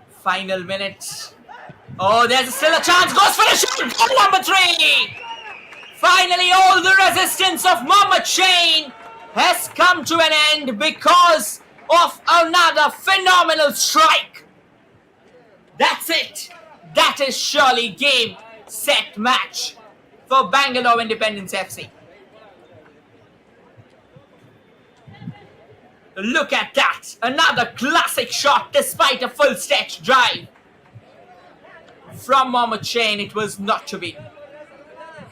Final minute. Oh, there's still a chance. Goes for the shot. Goal number 3. Finally, all the resistance of Mohammed Shane has come to an end because of another phenomenal strike. That's it. That is surely game, set, match for Bangalore Independence FC. Look at that. Another classic shot despite a full stretch drive. From Mohammed Shane, it was not to be.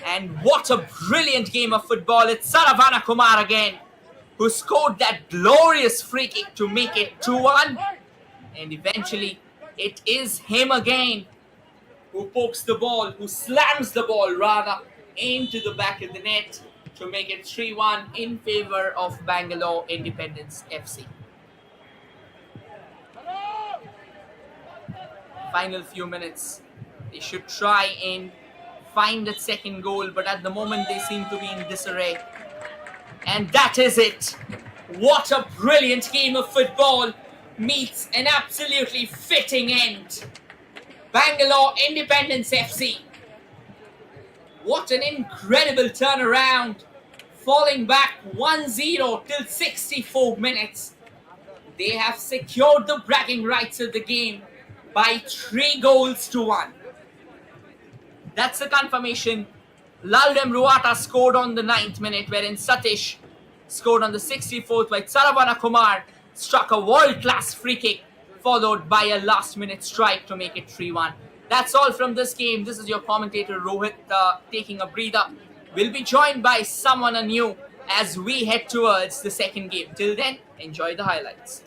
And what a brilliant game of football. It's Saravana Kumar again, who scored that glorious free kick to make it 2-1. And eventually, it is him again who pokes the ball, who slams the ball rather into the back of the net to make it 3-1 in favor of Bangalore Independence FC. Final few minutes. They should try and find that second goal, but at the moment they seem to be in disarray. And that is it. What a brilliant game of football meets an absolutely fitting end. Bangalore Independence FC. What an incredible turnaround. Falling back 1-0 till 64 minutes. They have secured the bragging rights of the game by 3 goals to 1. That's the confirmation. Laldem Ruata scored on the 9th minute, wherein Satish scored on the 64th, while Saravana Kumar struck a world-class free kick, followed by a last-minute strike to make it 3-1. That's all from this game. This is your commentator Rohit taking a breather. We'll be joined by someone anew as we head towards the second game. Till then, enjoy the highlights.